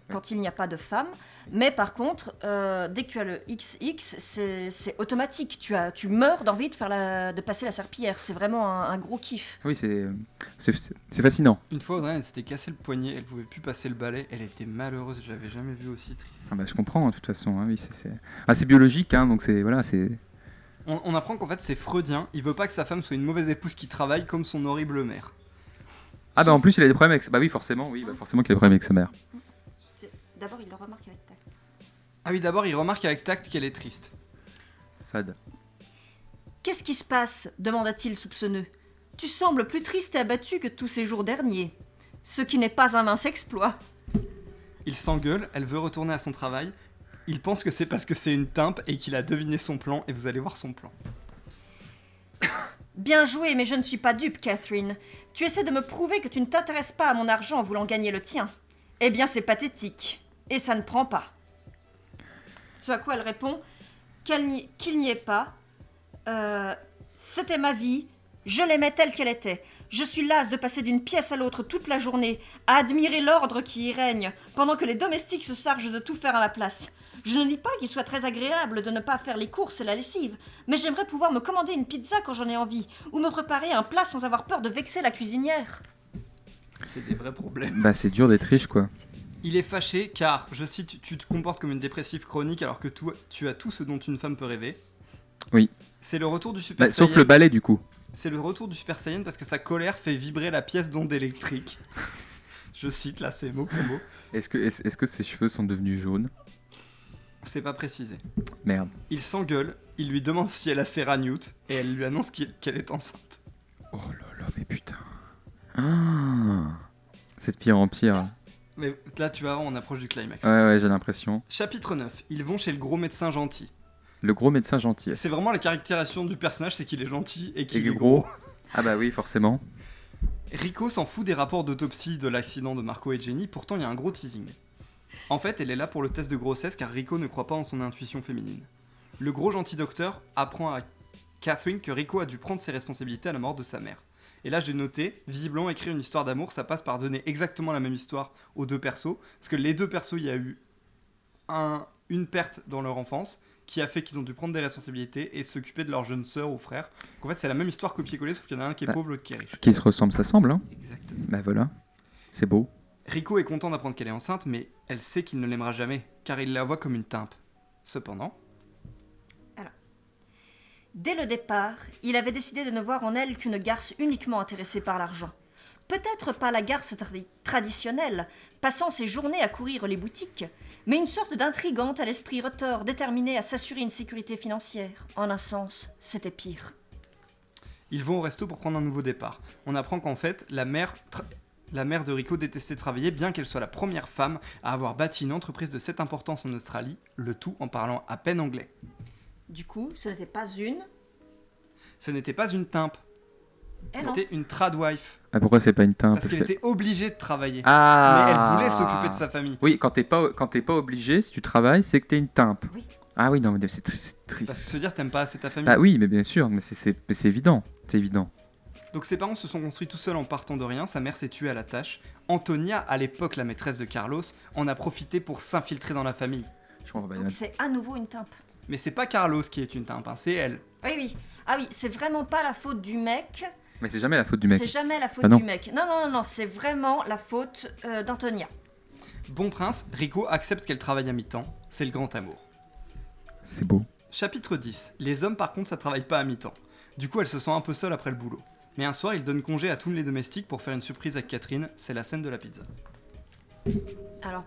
quand il n'y a pas de femme. Mais par contre, dès que tu as le XX, c'est automatique. Tu meurs d'envie de passer la serpillière. C'est vraiment un gros kiff. Oui, c'est fascinant. Une fois, Audrey, elle s'était cassé le poignet, elle pouvait plus passer le balai, elle était malheureuse, je l'avais jamais vue aussi triste. Ah bah, je comprends, hein, de toute façon. Hein, oui, c'est biologique, hein, donc c'est voilà, c'est. On apprend qu'en fait c'est freudien, il veut pas que sa femme soit une mauvaise épouse qui travaille comme son horrible mère. Ah bah en plus, il a des problèmes avec. Bah oui, forcément, forcément qu'il a des problèmes avec sa mère. D'abord, il le remarque avec tact. Ah oui, d'abord il remarque avec tact qu'elle est triste. Sad. Qu'est-ce qui se passe demanda-t-il soupçonneux. Tu sembles plus triste et abattu que tous ces jours derniers. Ce qui n'est pas un mince exploit. Il s'engueule, elle veut retourner à son travail. Il pense que c'est parce que c'est une timpe et qu'il a deviné son plan, et vous allez voir son plan. Bien joué, mais je ne suis pas dupe, Catherine. Tu essaies de me prouver que tu ne t'intéresses pas à mon argent en voulant gagner le tien. Eh bien, c'est pathétique. Et ça ne prend pas. Ce à quoi elle répond qu'il n'y est pas. C'était ma vie. Je l'aimais telle qu'elle était. Je suis lasse de passer d'une pièce à l'autre toute la journée, à admirer l'ordre qui y règne, pendant que les domestiques se chargent de tout faire à ma place. Je ne dis pas qu'il soit très agréable de ne pas faire les courses et la lessive, mais j'aimerais pouvoir me commander une pizza quand j'en ai envie, ou me préparer un plat sans avoir peur de vexer la cuisinière. C'est des vrais problèmes. Bah, c'est dur d'être riche, quoi. Il est fâché car, je cite, tu te comportes comme une dépressive chronique alors que tu as tout ce dont une femme peut rêver. Oui. C'est le retour du Super Bah, sauf Saiyan. le balai, du coup. C'est le retour du Super Saiyan parce que sa colère fait vibrer la pièce d'onde électrique. Je cite, là c'est mot pour mot. Est-ce que ses cheveux sont devenus jaunes? C'est pas précisé. Merde. Il s'engueule, il lui demande si elle a Sarah Newt et elle lui annonce qu'elle est enceinte. Oh là là, mais putain. Ah, c'est de pire en pire. Mais là tu vas voir, on approche du climax. Ouais, j'ai l'impression. Chapitre 9, ils vont chez le gros médecin gentil. Le gros médecin gentil. C'est vraiment la caractérisation du personnage, c'est qu'il est gentil et qu'il Et est gros. gros. Ah bah oui, forcément. Rico s'en fout des rapports d'autopsie de l'accident de Marco et Jenny, pourtant il y a un gros teasing. En fait, elle est là pour le test de grossesse car Rico ne croit pas en son intuition féminine. Le gros gentil docteur apprend à Catherine que Rico a dû prendre ses responsabilités à la mort de sa mère. Et là, j'ai noté, visiblement, écrire une histoire d'amour, ça passe par donner exactement la même histoire aux deux persos, parce que les deux persos, il y a eu une perte dans leur enfance, qui a fait qu'ils ont dû prendre des responsabilités et s'occuper de leur jeune sœur ou frère. Donc en fait, c'est la même histoire copier-coller, sauf qu'il y en a un qui est pauvre, l'autre qui est riche. Qui se ressemble, ça semble, hein. Exactement. Bah voilà. C'est beau. Rico est content d'apprendre qu'elle est enceinte, mais elle sait qu'il ne l'aimera jamais, car il la voit comme une timpe. Cependant, Dès le départ, il avait décidé de ne voir en elle qu'une garce uniquement intéressée par l'argent. Peut-être pas la garce traditionnelle, passant ses journées à courir les boutiques, mais une sorte d'intrigante à l'esprit retors, déterminée à s'assurer une sécurité financière. En un sens, c'était pire. ils vont au resto pour prendre un nouveau départ. On apprend qu'en fait, la mère de Rico détestait travailler, bien qu'elle soit la première femme à avoir bâti une entreprise de cette importance en Australie, le tout en parlant à peine anglais. Du coup, ce n'était pas une... Ce n'était pas une timpe, Eh non. c'était une tradwife, Ah, pourquoi c'est pas une teinte? parce qu'elle était obligée de travailler. Ah. Mais elle voulait s'occuper de sa famille. Oui, quand t'es pas obligé, si tu travailles, c'est que t'es une timpe. Oui. Ah oui, non, mais c'est triste. Parce que se dire t'aimes pas assez ta famille. Ah oui, mais bien sûr, mais c'est évident. C'est évident. Donc ses parents se sont construits tout seuls en partant de rien, sa mère s'est tuée à la tâche. Antonia, à l'époque la maîtresse de Carlos, en a profité pour s'infiltrer dans la famille. Je comprends pas. Donc c'est à nouveau une timpe. Mais c'est pas Carlos qui est une timpe, hein, c'est elle. Oui, oui. Ah oui, c'est vraiment pas la faute du mec. Mais c'est jamais la faute du mec. C'est jamais la faute Ah non. du mec. Non, non, non, non, c'est vraiment la faute d'Antonia. Bon prince, Rico accepte qu'elle travaille à mi-temps, c'est le grand amour. C'est beau. Chapitre 10. Les hommes par contre ça travaille pas à mi-temps. Du coup elle se sent un peu seule après le boulot. Mais un soir il donne congé à tous les domestiques pour faire une surprise à Catherine, c'est la scène de la pizza. Alors,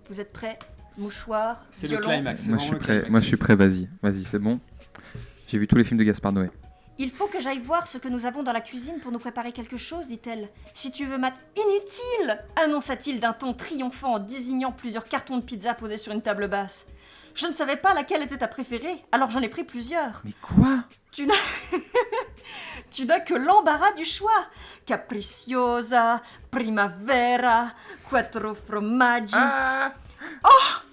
vous êtes prêts? Mouchoir, C'est le violon. climax, c'est Moi je vraiment suis le prêt. climax. Moi je suis prêt. Vas-y, c'est bon. J'ai vu tous les films de Gaspard Noé. Il faut que j'aille voir ce que nous avons dans la cuisine pour nous préparer quelque chose, dit-elle. Si tu veux, Matt. Inutile, annonça-t-il d'un ton triomphant en désignant plusieurs cartons de pizza posés sur une table basse. Je ne savais pas laquelle était ta préférée, alors j'en ai pris plusieurs. Mais quoi? Tu n'as que l'embarras du choix. Capricciosa, primavera, quattro formaggi.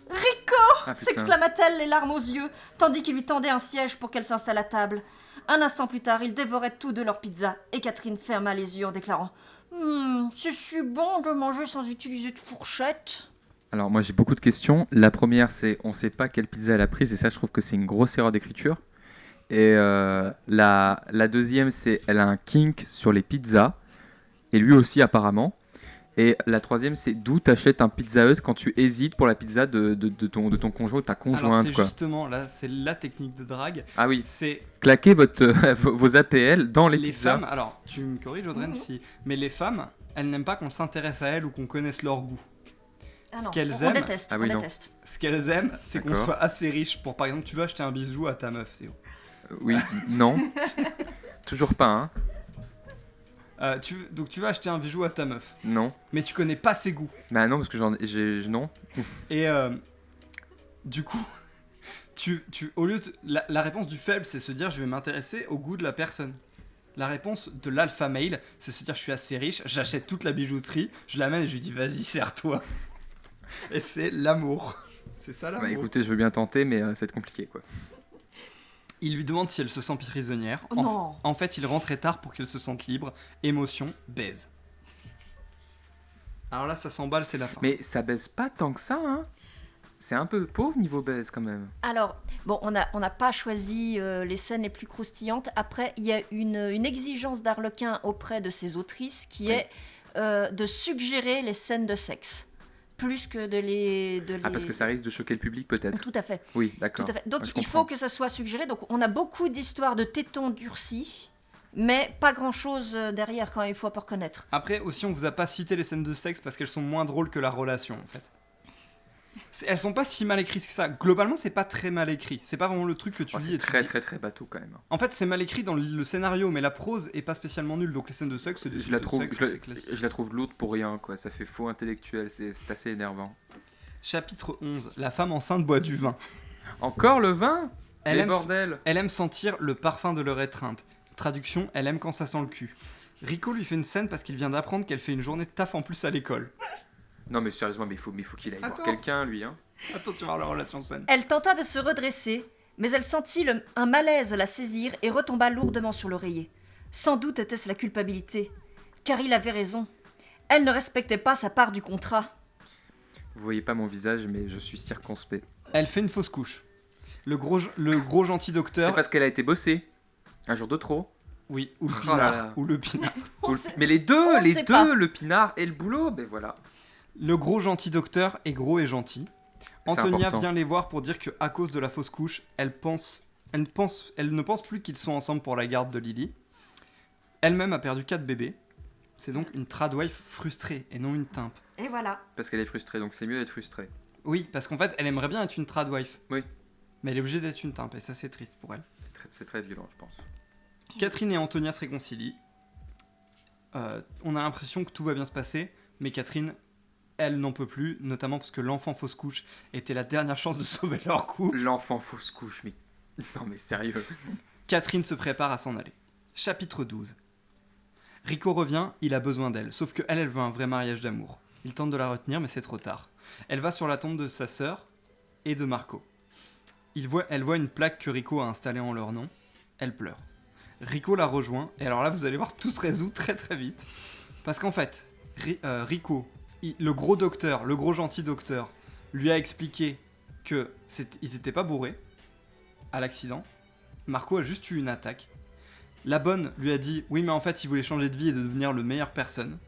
Rico! Ah, putain. S'exclama-t-elle, les larmes aux yeux, tandis qu'il lui tendait un siège pour qu'elle s'installe à table. Un instant plus tard, ils dévoraient tous deux leur pizza, et Catherine ferma les yeux en déclarant « c'est si bon de manger sans utiliser de fourchette. » Alors moi j'ai beaucoup de questions. La première c'est on sait pas quelle pizza elle a prise et ça je trouve que c'est une grosse erreur d'écriture. Et la deuxième c'est elle a un kink sur les pizzas et lui aussi apparemment. Et la troisième c'est d'où t'achètes un Pizza Hut quand tu hésites pour la pizza de ton conjoint ou ta Alors conjointe c'est quoi. justement là, c'est la technique de drague. Ah oui, C'est claquez vos APL dans les pizzas. femmes, alors tu me corriges Audrey si, mais les femmes, elles n'aiment pas qu'on s'intéresse à elles ou qu'on connaisse leur goût. Ah Ce non, qu'elles on aiment- déteste, Ah oui, on non. déteste. Ce qu'elles aiment, c'est qu'on D'accord. soit assez riche pour, par exemple, tu veux acheter un bijou à ta meuf, Théo. Oui, non. Toujours pas, hein. Donc tu vas acheter un bijou à ta meuf, Non. mais tu connais pas ses goûts. Bah non parce que non. Et du coup, au lieu de, la réponse du faible, c'est se dire je vais m'intéresser au goût de la personne. La réponse de l'alpha male, c'est se dire je suis assez riche, j'achète toute la bijouterie, je l'amène et je lui dis vas-y, serre-toi. Et c'est l'amour. C'est ça l'amour. Bah écoutez, je veux bien tenter, mais ça va être compliqué quoi. Il lui demande si elle se sent prisonnière. Oh non. En fait, il rentre très tard pour qu'elle se sente libre. Émotion, baise. Alors là, ça s'emballe, c'est la fin. Mais ça baise pas tant que ça, hein. C'est un peu pauvre niveau baise quand même. Alors, bon, on n'a pas choisi les scènes les plus croustillantes. Après, il y a une exigence d'Arlequin auprès de ses autrices qui est de suggérer les scènes de sexe. Plus que de les... Ah, parce que ça risque de choquer le public peut-être. Tout à fait. Oui, d'accord. Tout à fait. Donc, Ouais, je il comprends. faut que ça soit suggéré. Donc, on a beaucoup d'histoires de tétons durcis, mais pas grand-chose derrière, quand même, il faut un peu reconnaître. Après, aussi, on vous a pas cité les scènes de sexe parce qu'elles sont moins drôles que la relation, en fait. Elles sont pas si mal écrites que ça. Globalement, c'est pas très mal écrit. C'est pas vraiment le truc que tu Oh, lis c'est et tu très dis- très très bateau quand même. En fait, c'est mal écrit dans le scénario, mais la prose est pas spécialement nulle. Donc les scènes de sexe, c'est des Je scènes la de trouve, sexe, je, c'est classique. je la trouve lourde pour rien quoi. Ça fait faux intellectuel, c'est assez énervant. Chapitre 11. La femme enceinte boit du vin. Encore le vin. Elle Les aime, bordels. elle aime sentir le parfum de leur étreinte. Traduction, elle aime quand ça sent le cul. Rico lui fait une scène parce qu'il vient d'apprendre qu'elle fait une journée de taf en plus à l'école. Non mais sérieusement, mais il faut qu'il aille Attends. voir quelqu'un lui hein. Attends, tu vas voir la relation saine. Elle tenta de se redresser, mais elle sentit un malaise la saisir et retomba lourdement sur l'oreiller. Sans doute était-ce la culpabilité, car il avait raison. Elle ne respectait pas sa part du contrat. Vous voyez pas mon visage mais je suis circonspect. Elle fait une fausse couche. Le gros gentil C'est docteur... parce qu'elle a été bossée. Un jour de trop. Oui, ou le Oh pinard. là là. Ou le pinard. On Ou le- sait- Mais les on deux, sait pas. le pinard et le boulot, ben voilà. Le gros gentil docteur est gros et gentil. C'est Antonia important. vient les voir pour dire que à cause de la fausse couche, elle ne pense plus qu'ils sont ensemble pour la garde de Lily. Elle-même a perdu 4 bébés. C'est donc une tradwife frustrée et non une timpe. Et voilà. Parce qu'elle est frustrée, donc c'est mieux d'être frustrée. Oui, parce qu'en fait, elle aimerait bien être une tradwife. Oui. Mais elle est obligée d'être une timpe et ça c'est triste pour elle. C'est très violent, je pense. Catherine et Antonia se réconcilient. On a l'impression que tout va bien se passer, mais Catherine, elle n'en peut plus, notamment parce que l'enfant fausse couche était la dernière chance de sauver leur couple. L'enfant fausse couche, mais... Non mais sérieux. Catherine se prépare à s'en aller. Chapitre 12. Rico revient, il a besoin d'elle, sauf que elle veut un vrai mariage d'amour. Il tente de la retenir, mais c'est trop tard. Elle va sur la tombe de sa sœur et de Marco. Elle voit une plaque que Rico a installée en leur nom. Elle pleure. Rico la rejoint, et alors là, vous allez voir, tout se résout très très vite. Parce qu'en fait, Rico, le gros docteur, le gros gentil docteur, lui a expliqué qu'ils n'étaient pas bourrés à l'accident. Marco a juste eu une attaque. La bonne lui a dit oui, mais en fait, il voulait changer de vie et de devenir le meilleure personne.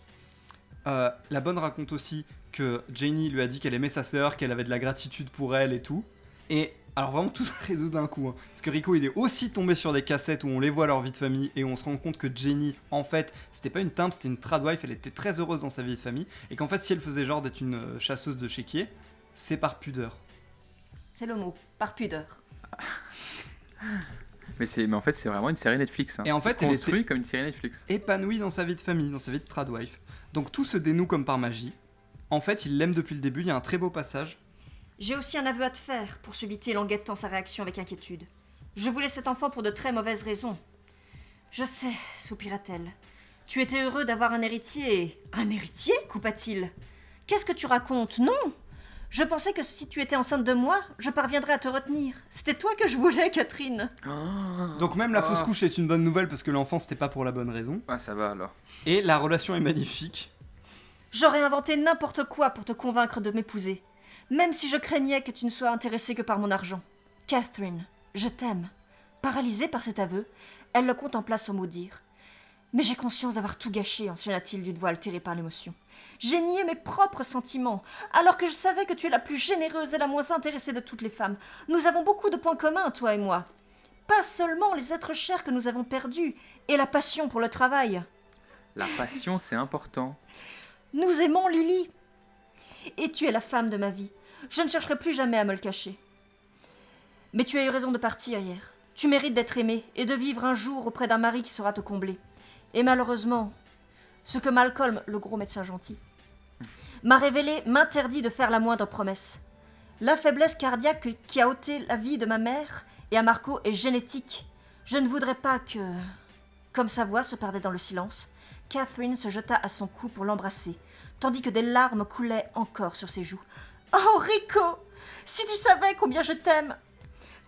La bonne raconte aussi que Janie lui a dit qu'elle aimait sa sœur, qu'elle avait de la gratitude pour elle et tout. Et alors vraiment tout se résout d'un coup. Hein. Parce que Rico il est aussi tombé sur des cassettes où on les voit leur vie de famille et on se rend compte que Janie, en fait, c'était pas une timpe, c'était une tradwife, elle était très heureuse dans sa vie de famille. Et qu'en fait, si elle faisait genre d'être une chasseuse de chéquier, c'est par pudeur. C'est le mot, par pudeur. Mais en fait, c'est vraiment une série Netflix. Hein. Et en C'est fait, elle construit comme une série Netflix. Épanouie dans sa vie de famille, dans sa vie de tradwife. Donc tout se dénoue comme par magie. En fait, il l'aime depuis le début, il y a un très beau passage. J'ai aussi un aveu à te faire, poursuivit-il en guettant sa réaction avec inquiétude. Je voulais cet enfant pour de très mauvaises raisons. Je sais, soupira-t-elle. Tu étais heureux d'avoir un héritier. Un héritier, coupa-t-il. Qu'est-ce que tu racontes? Non! Je pensais que si tu étais enceinte de moi, je parviendrais à te retenir. C'était toi que je voulais, Catherine. Donc même la Ah. fausse couche est une bonne nouvelle parce que l'enfant c'était pas pour la bonne raison. Ah, ça va alors. Et la relation est magnifique. J'aurais inventé n'importe quoi pour te convaincre de m'épouser, même si je craignais que tu ne sois intéressée que par mon argent. Catherine, je t'aime. Paralysée par cet aveu, elle le contempla sans mot dire. Mais j'ai conscience d'avoir tout gâché, enchaîna-t-il d'une voix altérée par l'émotion. J'ai nié mes propres sentiments, alors que je savais que tu es la plus généreuse et la moins intéressée de toutes les femmes. Nous avons beaucoup de points communs, toi et moi. Pas seulement les êtres chers que nous avons perdus, et la passion pour le travail. La passion, c'est important. Nous aimons Lily. Et tu es la femme de ma vie. Je ne chercherai plus jamais à me le cacher. Mais tu as eu raison de partir hier. Tu mérites d'être aimée et de vivre un jour auprès d'un mari qui saura te combler. Et malheureusement, ce que Malcolm, le gros médecin gentil, m'a révélé m'interdit de faire la moindre promesse. La faiblesse cardiaque qui a ôté la vie de ma mère et à Marco est génétique. Je ne voudrais pas que... Comme sa voix se perdait dans le silence, Catherine se jeta à son cou pour l'embrasser, tandis que des larmes coulaient encore sur ses joues. « Oh, Rico, si tu savais combien je t'aime!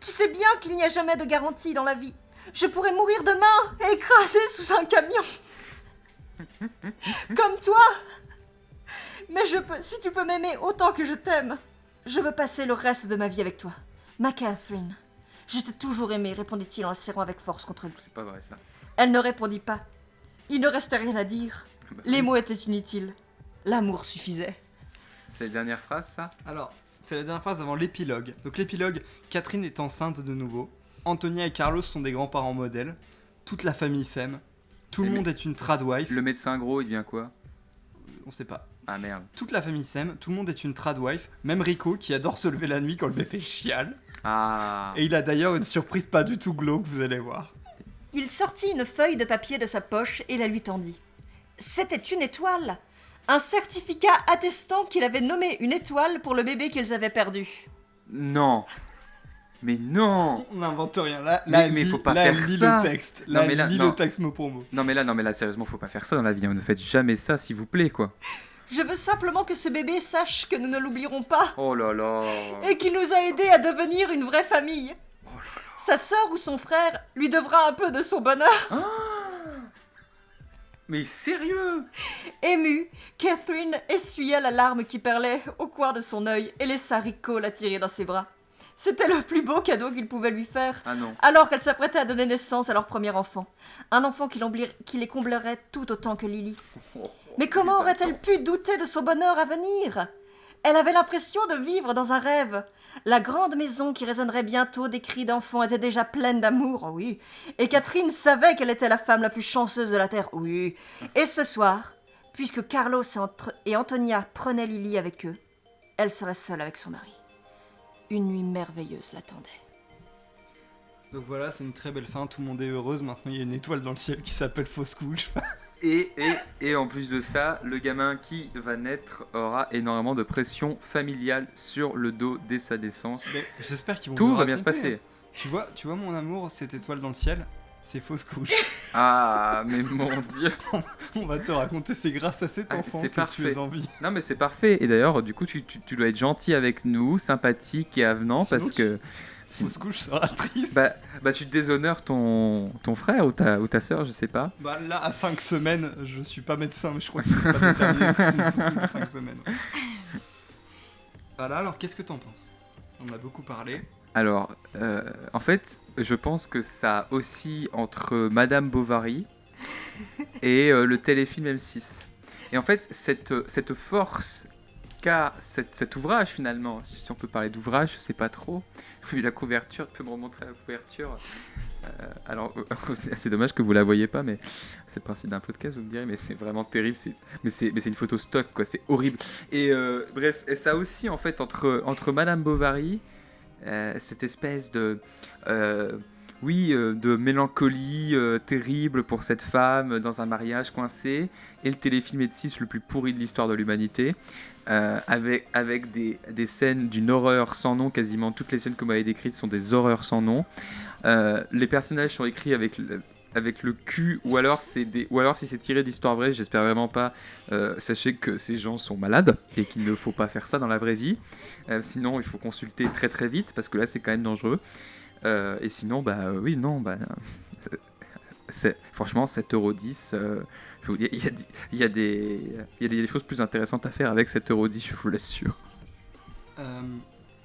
Tu sais bien qu'il n'y a jamais de garantie dans la vie. Je pourrais mourir demain, écrasée sous un camion. Comme toi. Mais si tu peux m'aimer autant que je t'aime, je veux passer le reste de ma vie avec toi. Ma Catherine, je t'ai toujours aimée, répondit-il en la serrant avec force contre lui. C'est pas vrai ça. Elle ne répondit pas. Il ne restait rien à dire. Les mots étaient inutiles. L'amour suffisait. C'est la dernière phrase, ça? Alors, c'est la dernière phrase avant l'épilogue. Donc l'épilogue, Catherine est enceinte de nouveau. Antonia et Carlos sont des grands-parents modèles. Toute la famille s'aime. Tout le monde est une tradwife. Le médecin gros, il devient quoi? On sait pas. Ah merde. Toute la famille s'aime, tout le monde est une tradwife. Même Rico qui adore se lever la nuit quand le bébé chiale. Ah. Et il a d'ailleurs une surprise pas du tout glauque, vous allez voir. Il sortit une feuille de papier de sa poche et la lui tendit. C'était une étoile. Un certificat attestant qu'il avait nommé une étoile pour le bébé qu'ils avaient perdu. Non. Mais non. On n'invente rien. Mais faut pas faire lis ça. le texte. Non, mais là, lis non. le texte mot pour mot. Non mais là, sérieusement, faut pas faire ça dans la vie. Ne faites jamais ça, s'il vous plaît, quoi. Je veux simplement que ce bébé sache que nous ne l'oublierons pas Oh là là. et qu'il nous a aidés à devenir une vraie famille. Sa sœur ou son frère lui devra un peu de son bonheur. Mais sérieux? Émue, Catherine essuya la larme qui perlait au coin de son œil et laissa Rico la tirer dans ses bras. C'était le plus beau cadeau qu'il pouvait lui faire, Ah non. alors qu'elle s'apprêtait à donner naissance à leur premier enfant. Un enfant qui les comblerait tout autant que Lily. Mais comment aurait-elle pu douter de son bonheur à venir? Elle avait l'impression de vivre dans un rêve. La grande maison qui résonnerait bientôt des cris d'enfants était déjà pleine d'amour, oui. Et Catherine savait qu'elle était la femme la plus chanceuse de la terre, oui. Et ce soir, puisque Carlos et Antonia prenaient Lily avec eux, elle serait seule avec son mari. Une nuit merveilleuse l'attendait. Donc voilà, c'est une très belle fin. Tout le monde est heureuse. Maintenant, il y a une étoile dans le ciel qui s'appelle Fausse couche. Et en plus de ça, le gamin qui va naître aura énormément de pression familiale sur le dos dès sa naissance. Mais j'espère qu'ils vont Tout le va bien se raconter. passer. Tu vois mon amour, cette étoile dans le ciel, c'est Fausse couche. Ah, mais mon Dieu. On va te raconter, c'est grâce à cet Ah, enfant c'est que parfait. tu es en vie. Non mais c'est parfait. Et d'ailleurs, du coup, tu dois être gentil avec nous, sympathique et avenant, Sinon, parce que Fausse couche sera triste. bah tu déshonores ton frère ou ta soeur, je sais pas. Bah là, à 5 semaines, je suis pas médecin, mais je crois que c'est pas déterminé si c'est une fausse couche de 5 semaines. Voilà, alors qu'est-ce que t'en penses? On a beaucoup parlé. Alors, en fait, je pense que ça oscille entre Madame Bovary et le téléfilm M6. Et en fait, cette force qu'a cet ouvrage finalement, si on peut parler d'ouvrage, je sais pas trop, vu la couverture, tu peux me remontrer la couverture. Alors, c'est dommage que vous la voyez pas, mais c'est le principe d'un podcast, vous me direz, mais c'est vraiment terrible, mais c'est une photo stock, quoi, c'est horrible. Et bref, et ça aussi, en fait, entre Madame Bovary, cette espèce de mélancolie terrible pour cette femme dans un mariage coincé, et le téléfilm M6 le plus pourri de l'histoire de l'humanité, avec des scènes d'une horreur sans nom. Quasiment toutes les scènes que vous m'avez décrites sont des horreurs sans nom. Les personnages sont écrits avec le cul, ou alors si c'est tiré d'histoire vraie, j'espère vraiment pas. Sachez que ces gens sont malades et qu'il ne faut pas faire ça dans la vraie vie. Sinon, il faut consulter très très vite parce que là, c'est quand même dangereux. Et sinon, franchement, 7,10€. Je vous dis, il y a des choses plus intéressantes à faire avec 7,10€, je vous l'assure.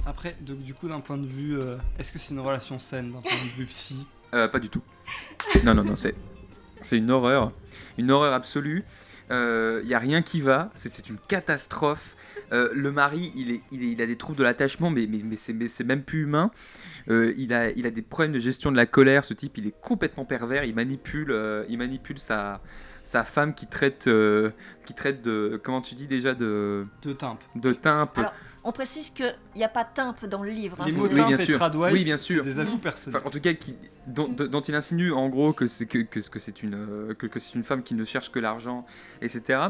Après, du coup, d'un point de vue, est-ce que c'est une relation saine d'un point de vue psy? Pas du tout. Non, c'est une horreur absolue. Il y a rien qui va. C'est une catastrophe. Le mari, il a des troubles de l'attachement, mais c'est même plus humain. Il a des problèmes de gestion de la colère. Ce type, il est complètement pervers. Il manipule sa femme qui traite de, comment tu dis déjà, de timpe. Alors, on précise qu'il n'y a pas timpe dans le livre. Les hein, mots c'est- Oui, bien timpe et sûr. tradwife, Oui, bien sûr. c'est des avous personnels. Enfin, en tout cas, dont il insinue en gros que c'est une femme qui ne cherche que l'argent, etc.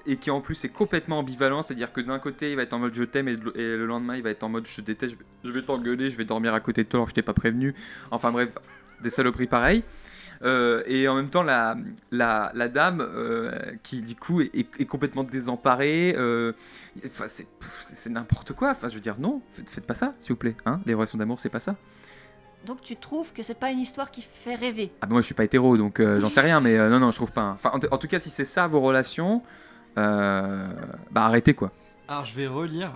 Et qui en plus est complètement ambivalent, c'est-à-dire que d'un côté il va être en mode je t'aime et le lendemain il va être en mode je te déteste, je vais t'engueuler, je vais dormir à côté de toi alors que je t'ai pas prévenu. Enfin bref, des saloperies pareilles. Et en même temps, la dame qui du coup est complètement désemparée. Enfin, c'est n'importe quoi. Enfin, je veux dire, non, faites pas ça, s'il vous plaît. Hein, les relations d'amour, c'est pas ça. Donc tu trouves que c'est pas une histoire qui fait rêver? Ah, bah, moi, je suis pas hétéro, donc j'en sais rien, mais non, je trouve pas. Hein. Enfin, en tout cas, si c'est ça vos relations, bah arrêtez quoi. Alors je vais relire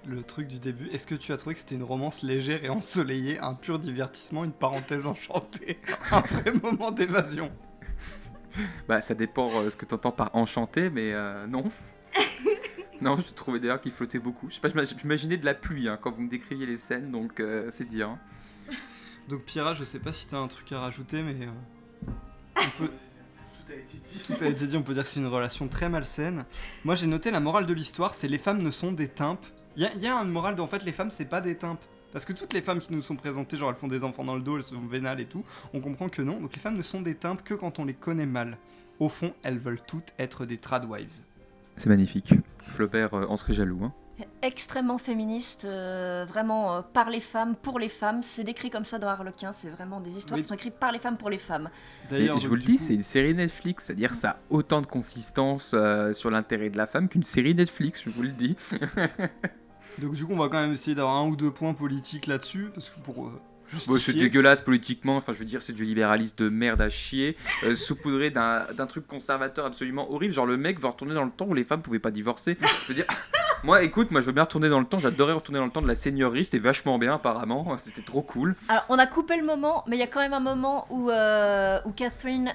le truc du début. Est-ce que tu as trouvé que c'était une romance légère et ensoleillée, un pur divertissement, une parenthèse enchantée, un vrai moment d'évasion? Bah, ça dépend ce que t'entends par enchanté, mais non. Non, je trouvais d'ailleurs qu'il flottait beaucoup. Je sais pas, j'imaginais de la pluie hein, quand vous me décriviez les scènes, donc c'est dire. Hein. Donc Pira, je sais pas si t'as un truc à rajouter, mais on peut... Tout a été dit. Tout a été dit, on peut dire que c'est une relation très malsaine. Moi j'ai noté la morale de l'histoire, c'est les femmes ne sont des tympes. Il y a une morale en fait les femmes c'est pas des tympes. Parce que toutes les femmes qui nous sont présentées, genre elles font des enfants dans le dos, elles sont vénales et tout, on comprend que non. Donc les femmes ne sont des tympes que quand on les connaît mal. Au fond, elles veulent toutes être des tradwives. C'est magnifique. Flaubert en serait jaloux. Hein. Extrêmement féministe, vraiment par les femmes, pour les femmes. C'est décrit comme ça dans Harlequin. C'est vraiment des histoires qui sont écrites par les femmes, pour les femmes. Et je vous le dis, c'est une série Netflix, c'est-à-dire ça a autant de consistance sur l'intérêt de la femme qu'une série Netflix, je vous le dis. Donc du coup, on va quand même essayer d'avoir 1 ou 2 points politiques là-dessus, parce que pour justifier... Bon, c'est dégueulasse politiquement, enfin je veux dire, c'est du libéralisme de merde à chier, saupoudré d'un truc conservateur absolument horrible, genre le mec veut retourner dans le temps où les femmes pouvaient pas divorcer. Je veux dire, moi je veux bien retourner dans le temps, j'adorais retourner dans le temps de la seigneurie, c'était vachement bien apparemment, c'était trop cool. Alors on a coupé le moment, mais il y a quand même un moment où Catherine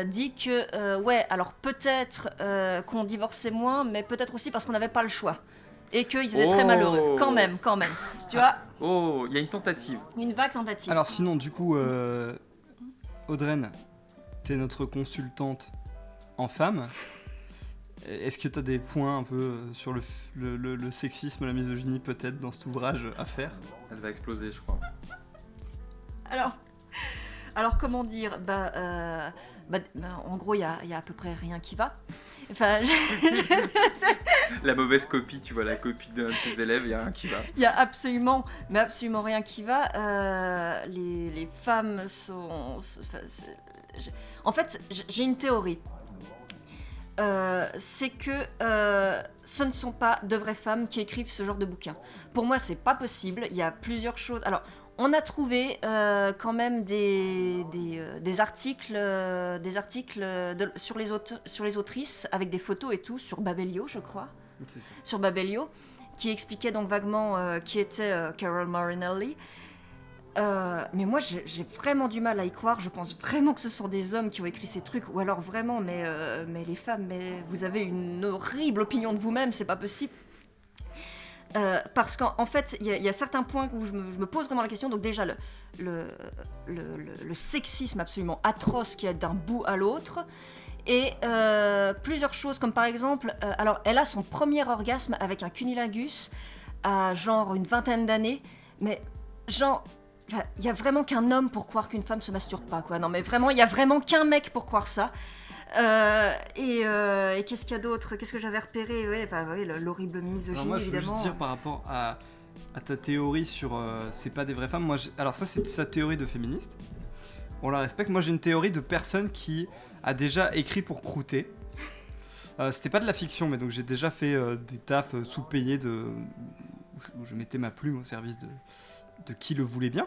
dit que, ouais, alors peut-être qu'on divorçait moins, mais peut-être aussi parce qu'on n'avait pas le choix. Et qu'ils étaient très malheureux, quand même, tu vois. Oh, il y a une tentative. Une vague tentative. Alors sinon, du coup, Audreyne, t'es notre consultante en femme. Est-ce que t'as des points un peu sur le sexisme, la misogynie peut-être dans cet ouvrage à faire? Elle va exploser, je crois. Alors comment dire, en gros, il y a à peu près rien qui va. Enfin, la mauvaise copie, tu vois, la copie d'un de tes élèves, il y a rien qui va. Il y a absolument rien qui va. Les femmes sont... En fait, j'ai une théorie. C'est que ce ne sont pas de vraies femmes qui écrivent ce genre de bouquins. Pour moi, c'est pas possible. Il y a plusieurs choses. Alors, on a trouvé quand même des articles, sur les autrices avec des photos et tout sur Babelio, je crois. C'est ça. Sur Babelio, qui expliquait donc vaguement qui était Carol Marinelli. Mais moi, j'ai vraiment du mal à y croire. Je pense vraiment que ce sont des hommes qui ont écrit ces trucs, ou alors vraiment, mais les femmes, mais vous avez une horrible opinion de vous-même, c'est pas possible. Parce qu'en fait, il y a certains points où je me pose vraiment la question. Donc déjà, le sexisme absolument atroce qui est d'un bout à l'autre. Et plusieurs choses, comme par exemple, alors elle a son premier orgasme avec un cunnilingus à genre une 20aine d'années, mais genre, il y a vraiment qu'un homme pour croire qu'une femme se masturbe pas, quoi. Non mais vraiment, il y a vraiment qu'un mec pour croire ça. Et qu'est-ce qu'il y a d'autre? Qu'est-ce que j'avais repéré? L'horrible misogynie, alors moi, je veux évidemment. juste dire par rapport à ta théorie sur c'est pas des vraies femmes. Moi, alors ça, c'est sa théorie de féministe. On la respecte. Moi, j'ai une théorie de personne qui a déjà écrit pour croûter. C'était pas de la fiction, mais donc j'ai déjà fait des tafs sous-payés où je mettais ma plume au service de qui le voulait bien.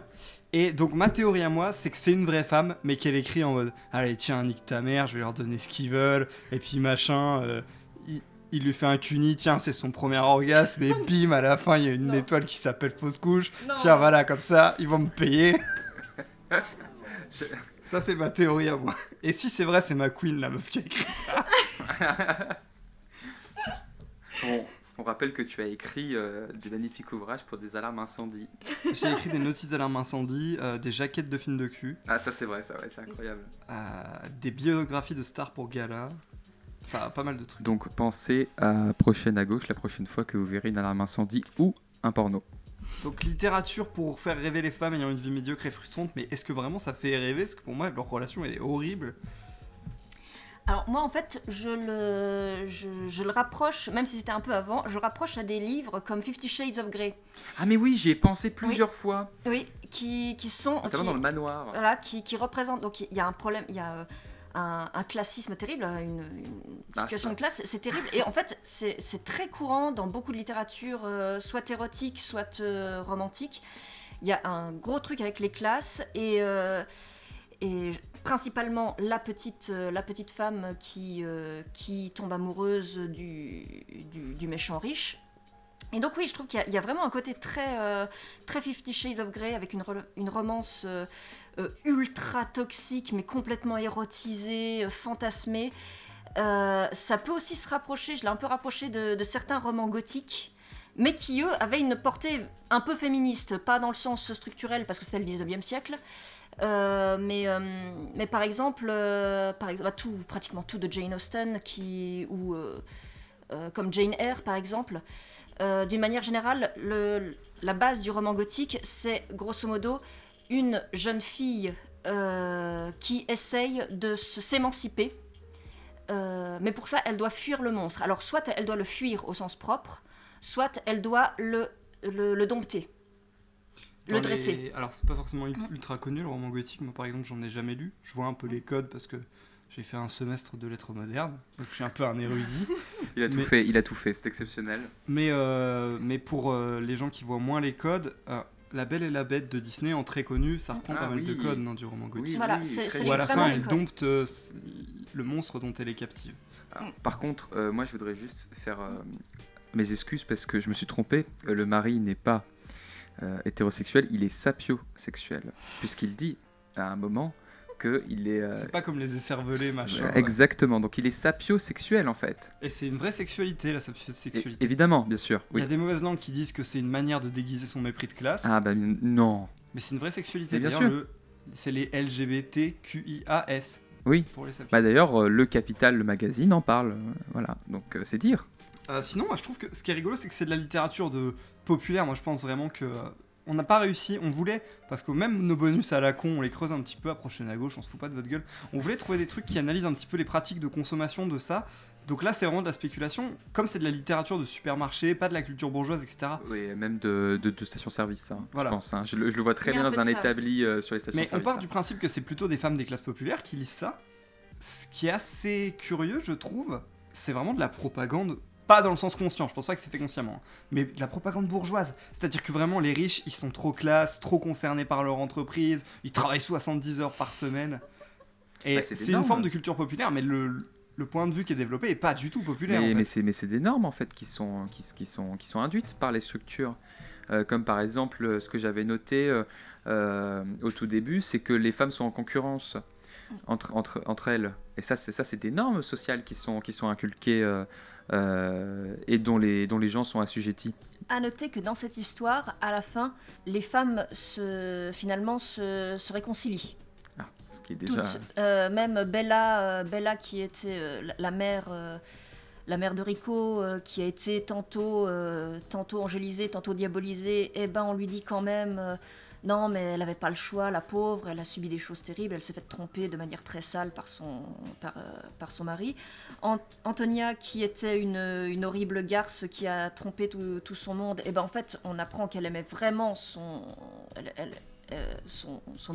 Et donc ma théorie à moi, c'est que c'est une vraie femme, mais qu'elle écrit en mode « Allez, tiens, nique ta mère, je vais leur donner ce qu'ils veulent. » Et puis machin, il lui fait un cuni, tiens, c'est son premier orgasme, et bim, à la fin, il y a une étoile qui s'appelle fausse couche. Non. Tiens, voilà, comme ça, ils vont me payer. Ça, c'est ma théorie à moi. Et si c'est vrai, c'est ma queen, la meuf qui a écrit ça. Bon, on rappelle que tu as écrit des magnifiques ouvrages pour des alarmes incendie. J'ai écrit des notices d'alarme incendie, des jaquettes de films de cul. Ah, ça c'est vrai, ça, ouais, c'est incroyable. Des biographies de stars pour gala. Enfin, pas mal de trucs. Donc pensez à prochaine à gauche la prochaine fois que vous verrez une alarme incendie ou un porno. Donc littérature pour faire rêver les femmes ayant une vie médiocre et frustrante, mais est-ce que vraiment ça fait rêver? Parce que pour moi, leur relation, elle est horrible. Alors moi en fait je le rapproche, même si c'était un peu avant, je le rapproche à des livres comme 50 Shades of Grey. Ah mais oui, j'y ai pensé plusieurs fois, Oui, qui sont... notamment dans le manoir. Voilà, qui représentent... Donc il y a un problème, il y a un classisme terrible, une situation de classe, c'est terrible. Et en fait c'est très courant dans beaucoup de littérature, soit érotique, soit romantique. Il y a un gros truc avec les classes et principalement la petite femme qui tombe amoureuse du méchant riche. Et donc oui, je trouve qu'il y a vraiment un côté très 50 Shades of Grey avec une romance ultra toxique mais complètement érotisée, fantasmée. Ça peut aussi se rapprocher, je l'ai un peu rapproché de certains romans gothiques, mais qui eux avaient une portée un peu féministe, pas dans le sens structurel parce que c'était le 19e siècle, mais par exemple pratiquement tout de Jane Austen comme Jane Eyre par exemple. D'une manière générale, la base du roman gothique, c'est grosso modo une jeune fille qui essaye de s'émanciper, mais pour ça, elle doit fuir le monstre. Alors, soit elle doit le fuir au sens propre, soit elle doit le dompter, le dresser. Alors, c'est pas forcément ultra connu le roman gothique. Moi, par exemple, j'en ai jamais lu. Je vois un peu les codes parce que j'ai fait un semestre de lettres modernes, donc je suis un peu un érudit. Il a tout fait, c'est exceptionnel. Mais pour les gens qui voient moins les codes, La Belle et la Bête de Disney, en très connu, ça reprend pas mal de codes du roman gothique. Voilà, c'est où à la vraiment fin, les elle codes. dompte le monstre dont elle est captive. Alors, par contre, moi je voudrais juste faire mes excuses parce que je me suis trompé. Le mari n'est pas hétérosexuel, il est sapiosexuel, puisqu'il dit à un moment qu'il est... C'est pas comme les écervelés, machin. Exactement, donc il est sapiosexuel en fait. Et c'est une vraie sexualité, la sapiosexualité. Évidemment, bien sûr. Il Oui. y a des mauvaises langues qui disent que c'est une manière de déguiser son mépris de classe. Ah bah non. Mais c'est une vraie sexualité. Mais bien D'ailleurs, sûr. c'est les LGBTQIAS Oui. pour les sapios. Bah d'ailleurs, le Capital, le magazine en parle. Voilà, donc c'est dire. Sinon, moi je trouve que ce qui est rigolo, c'est que c'est de la littérature populaire. Moi je pense vraiment que on n'a pas réussi. On voulait, parce que même nos bonus à la con, on les creuse un petit peu à prochaine à gauche, on se fout pas de votre gueule. On voulait trouver des trucs qui analysent un petit peu les pratiques de consommation de ça. Donc là, c'est vraiment de la spéculation. Comme c'est de la littérature de supermarché, pas de la culture bourgeoise, etc. Oui, même de station-service, hein, Voilà. je pense. Hein. Je le vois très Il y a bien un dans peu un de ça. établi sur les Mais stations-service. on part hein. du principe que c'est plutôt des femmes des classes populaires qui lisent ça. Ce qui est assez curieux, je trouve, c'est vraiment de la propagande. Pas dans le sens conscient, je pense pas que c'est fait consciemment, hein, mais de la propagande bourgeoise. C'est-à-dire que vraiment les riches, ils sont trop classe, trop concernés par leur entreprise, ils travaillent 70 heures par semaine. Et Bah, c'est c'est des une normes. forme de culture populaire, mais le point de vue qui est développé est pas du tout populaire. en fait. Mais c'est des normes en fait qui sont induites par les structures. Comme par exemple ce que j'avais noté au tout début, c'est que les femmes sont en concurrence entre elles. Et ça c'est des normes sociales qui sont inculquées et dont les gens sont assujettis. À noter que dans cette histoire, à la fin, les femmes finalement se réconcilient. Ah, ce qui est déjà... Toutes, même Bella qui était la mère de Rico, qui a été tantôt angélisée, tantôt diabolisée, et ben on lui dit quand même non, mais elle n'avait pas le choix, la pauvre, elle a subi des choses terribles, elle s'est fait tromper de manière très sale par son mari. Antonia, qui était une horrible garce qui a trompé tout son monde, et ben en fait on apprend qu'elle aimait vraiment son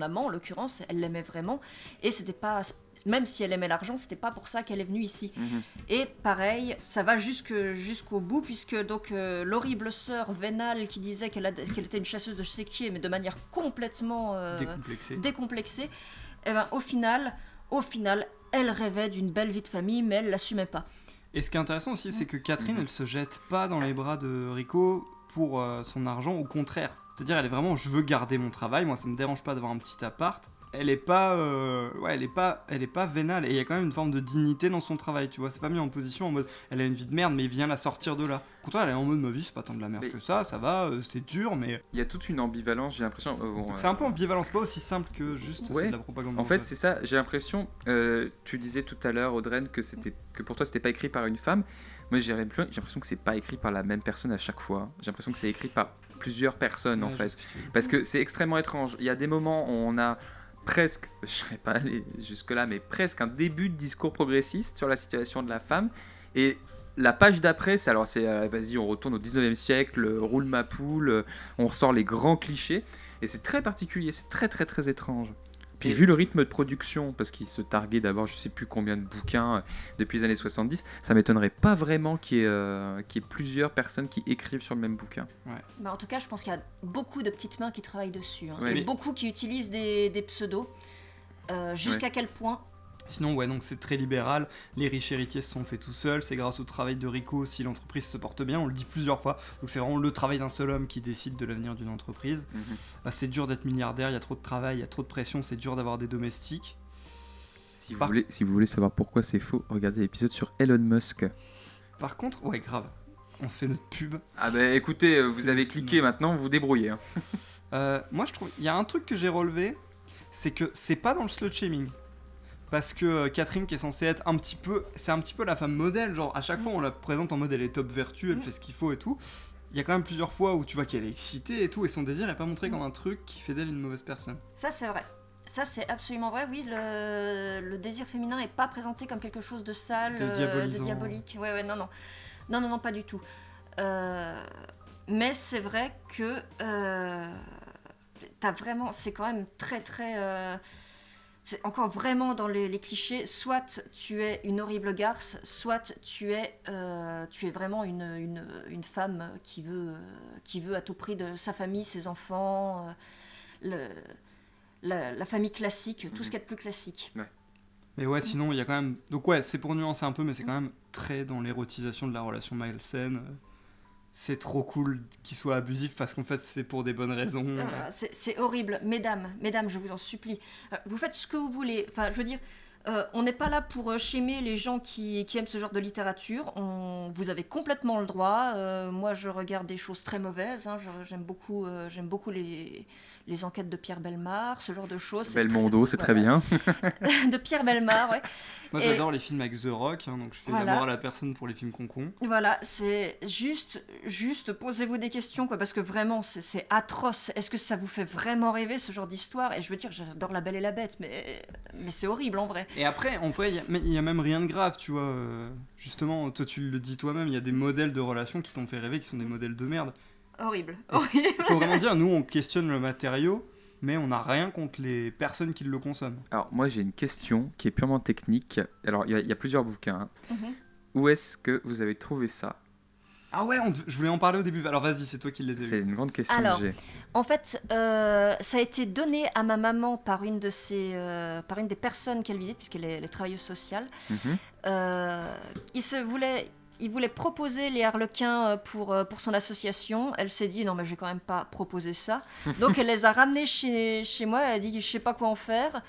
amant, en l'occurrence, elle l'aimait vraiment, et c'était pas, même si elle aimait l'argent, c'était pas pour ça qu'elle est venue ici. Et pareil, ça va jusqu'au bout, puisque donc l'horrible sœur vénale qui disait qu'elle était une chasseuse de séquier, mais de manière complètement décomplexée, et ben au final, elle rêvait d'une belle vie de famille, mais elle l'assumait pas. Et ce qui est intéressant aussi, c'est que Catherine, elle se jette pas dans les bras de Rico pour son argent, au contraire. C'est-à-dire, elle est vraiment, je veux garder mon travail, moi ça me dérange pas d'avoir un petit appart. Elle est pas vénale, et il y a quand même une forme de dignité dans son travail, tu vois. C'est pas mis en position en mode, elle a une vie de merde, mais il vient la sortir de là. Au contraire, elle est en mode, ma vie c'est pas tant de la merde que ça va, c'est dur, mais... Il y a toute une ambivalence, j'ai l'impression... C'est un peu ambivalence, pas aussi simple que juste c'est de la propagande. En fait, c'est ça, j'ai l'impression, tu disais tout à l'heure, Audreyne, que pour toi c'était pas écrit par une femme. Moi j'ai l'impression que c'est pas écrit par la même personne à chaque fois. J'ai l'impression que c'est écrit par plusieurs personnes en fait. Parce que c'est extrêmement étrange. Il y a des moments où on a presque, je ne serais pas allé jusque-là, mais presque un début de discours progressiste sur la situation de la femme. Et la page d'après, vas-y, on retourne au 19e siècle, roule ma poule, on ressort les grands clichés. Et c'est très particulier, c'est très très très étrange. Puis vu le rythme de production, parce qu'il se targuait d'avoir je sais plus combien de bouquins depuis les années 70, ça m'étonnerait pas vraiment qu'il y ait plusieurs personnes qui écrivent sur le même bouquin. Bah, en tout cas, je pense qu'il y a beaucoup de petites mains qui travaillent dessus. Ouais, et beaucoup qui utilisent des pseudos. Jusqu'à quel point? Sinon, ouais, donc c'est très libéral. Les riches héritiers se sont faits tout seuls. C'est grâce au travail de Rico si l'entreprise se porte bien. On le dit plusieurs fois. Donc c'est vraiment le travail d'un seul homme qui décide de l'avenir d'une entreprise. Bah, c'est dur d'être milliardaire. Il y a trop de travail, il y a trop de pression. C'est dur d'avoir des domestiques. Si vous voulez savoir pourquoi c'est faux, regardez l'épisode sur Elon Musk. Par contre, ouais, grave. On fait notre pub. Ah bah écoutez, vous avez cliqué, maintenant vous vous débrouillez. Moi, je trouve, il y a un truc que j'ai relevé, c'est que c'est pas dans le slut shaming. Parce que Catherine, qui est censée être c'est un petit peu la femme modèle, genre à chaque fois on la présente en mode elle est top vertu, elle fait ce qu'il faut et tout. Il y a quand même plusieurs fois où tu vois qu'elle est excitée et tout, et son désir est pas montré comme un truc qui fait d'elle une mauvaise personne. Ça, c'est vrai. Ça, c'est absolument vrai. Oui, le désir féminin est pas présenté comme quelque chose de sale, de diabolique. Ouais, non, pas du tout. Mais c'est vrai que c'est quand même très très. C'est encore vraiment dans les clichés. Soit tu es une horrible garce, soit tu es vraiment une femme qui veut à tout prix de sa famille, ses enfants, la famille classique, tout ce qu'il y a de plus classique. Ouais. Mais ouais, sinon il y a quand même. Donc ouais, c'est pour nuancer un peu, mais c'est quand même très dans l'érotisation de la relation malsaine. C'est trop cool qu'il soit abusif parce qu'en fait c'est pour des bonnes raisons. C'est horrible. Mesdames, je vous en supplie. Vous faites ce que vous voulez. Enfin, je veux dire, on n'est pas là pour shamer les gens qui aiment ce genre de littérature. Vous avez complètement le droit. Moi, je regarde des choses très mauvaises. J'aime beaucoup les enquêtes de Pierre Bellemare, ce genre de choses. Belmondo, c'est très bien. De Pierre Bellemare, ouais. Moi, j'adore les films avec The Rock, donc je fais d'abord à la personne pour les films concons. Voilà, c'est juste posez-vous des questions, quoi, parce que vraiment, c'est atroce. Est-ce que ça vous fait vraiment rêver, ce genre d'histoire? Et je veux dire, j'adore La Belle et la Bête, mais c'est horrible, en vrai. Et après, en vrai, il y a même rien de grave, tu vois. Justement, toi, tu le dis toi-même, il y a des modèles de relations qui t'ont fait rêver, qui sont des modèles de merde. Horrible. Il faut vraiment dire, nous, on questionne le matériau, mais on n'a rien contre les personnes qui le consomment. Alors, moi, j'ai une question qui est purement technique. Alors, il y a plusieurs bouquins. Où est-ce que vous avez trouvé ça? Ah ouais, je voulais en parler au début. Alors, vas-y, c'est toi qui les as C'est vus. une grande question Alors, que j'ai. En fait, ça a été donné à ma maman par une des personnes qu'elle visite, puisqu'elle est travailleuse sociale. Il voulait proposer les Harlequins pour son association. Elle s'est dit, non mais je vais quand même pas proposer ça. Donc elle les a ramenés chez moi, elle a dit, je sais pas quoi en faire.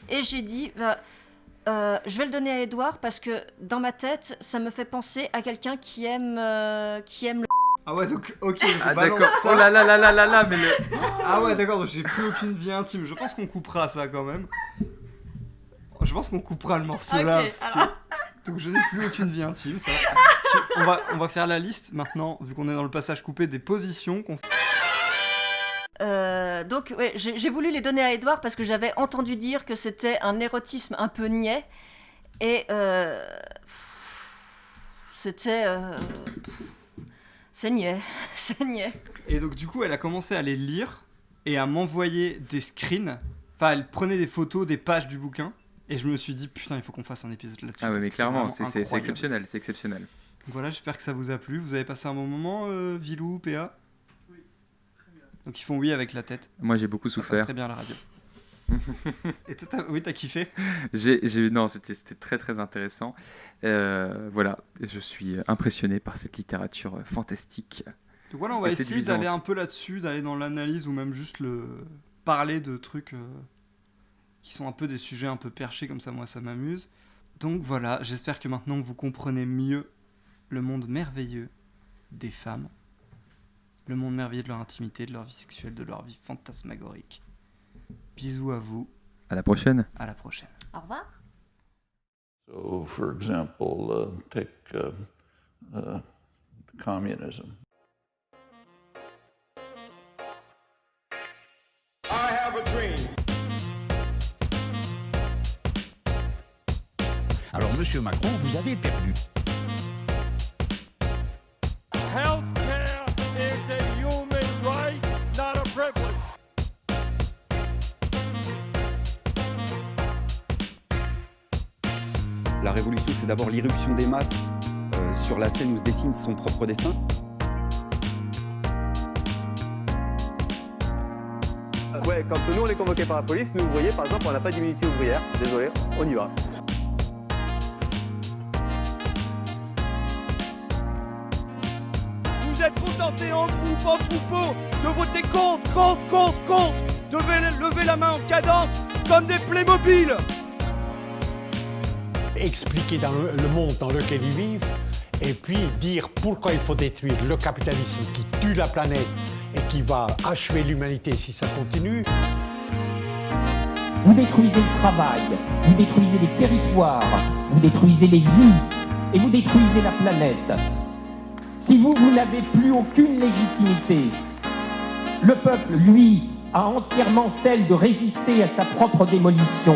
Et j'ai dit, je vais le donner à Edouard parce que dans ma tête, ça me fait penser à quelqu'un qui aime le... Ah ouais, donc, ok, Ah balance d'accord, ça. oh là là là là là là, mais le... Ah ouais, d'accord, donc j'ai plus aucune vie intime. Je pense qu'on coupera ça quand même. Je pense qu'on coupera le morceau là. Parce que... Donc je n'ai plus aucune vie intime, ça va. On va faire la liste maintenant, vu qu'on est dans le passage coupé, des positions qu'on fait. Donc ouais, j'ai voulu les donner à Edouard parce que j'avais entendu dire que c'était un érotisme un peu niais. Et c'était... c'est niais, c'est niais. Et donc du coup, elle a commencé à les lire et à m'envoyer des screens. Enfin, elle prenait des photos des pages du bouquin. Et je me suis dit, putain, il faut qu'on fasse un épisode là-dessus. Ah ouais, mais clairement, c'est incroyable. exceptionnel, c'est exceptionnel. Donc voilà, j'espère que ça vous a plu. Vous avez passé un bon moment, Vilou, PA? Oui, très bien. Donc ils font oui avec la tête. Moi, j'ai beaucoup Ça passe souffert. très bien à la radio. Et toi, t'as kiffé? Non, c'était très très intéressant. Voilà, je suis impressionné par cette littérature fantastique. Donc voilà, on va essayer d'aller un peu là-dessus, d'aller dans l'analyse ou même juste parler de trucs qui sont un peu des sujets un peu perchés, comme ça, moi, ça m'amuse. Donc voilà, j'espère que maintenant vous comprenez mieux le monde merveilleux des femmes, le monde merveilleux de leur intimité, de leur vie sexuelle, de leur vie fantasmagorique. Bisous à vous. À la prochaine. À la prochaine. Au revoir. So, for example, take communism. I have a dream Alors, monsieur Macron, vous avez perdu. Healthcare is a human right, not a privilege. La révolution, c'est d'abord l'irruption des masses sur la scène où se dessine son propre destin. Ouais, quand nous on est convoqués par la police, nous ouvriers par exemple, on n'a pas d'immunité ouvrière. Désolé, on y va. Vous êtes contentés en groupe, en troupeau, de voter contre, de lever la main en cadence comme des Playmobil. Expliquer dans le monde dans lequel ils vivent et puis dire pourquoi il faut détruire le capitalisme qui tue la planète et qui va achever l'humanité si ça continue. Vous détruisez le travail, vous détruisez les territoires, vous détruisez les vies et vous détruisez la planète. Si vous n'avez plus aucune légitimité, le peuple, lui, a entièrement celle de résister à sa propre démolition.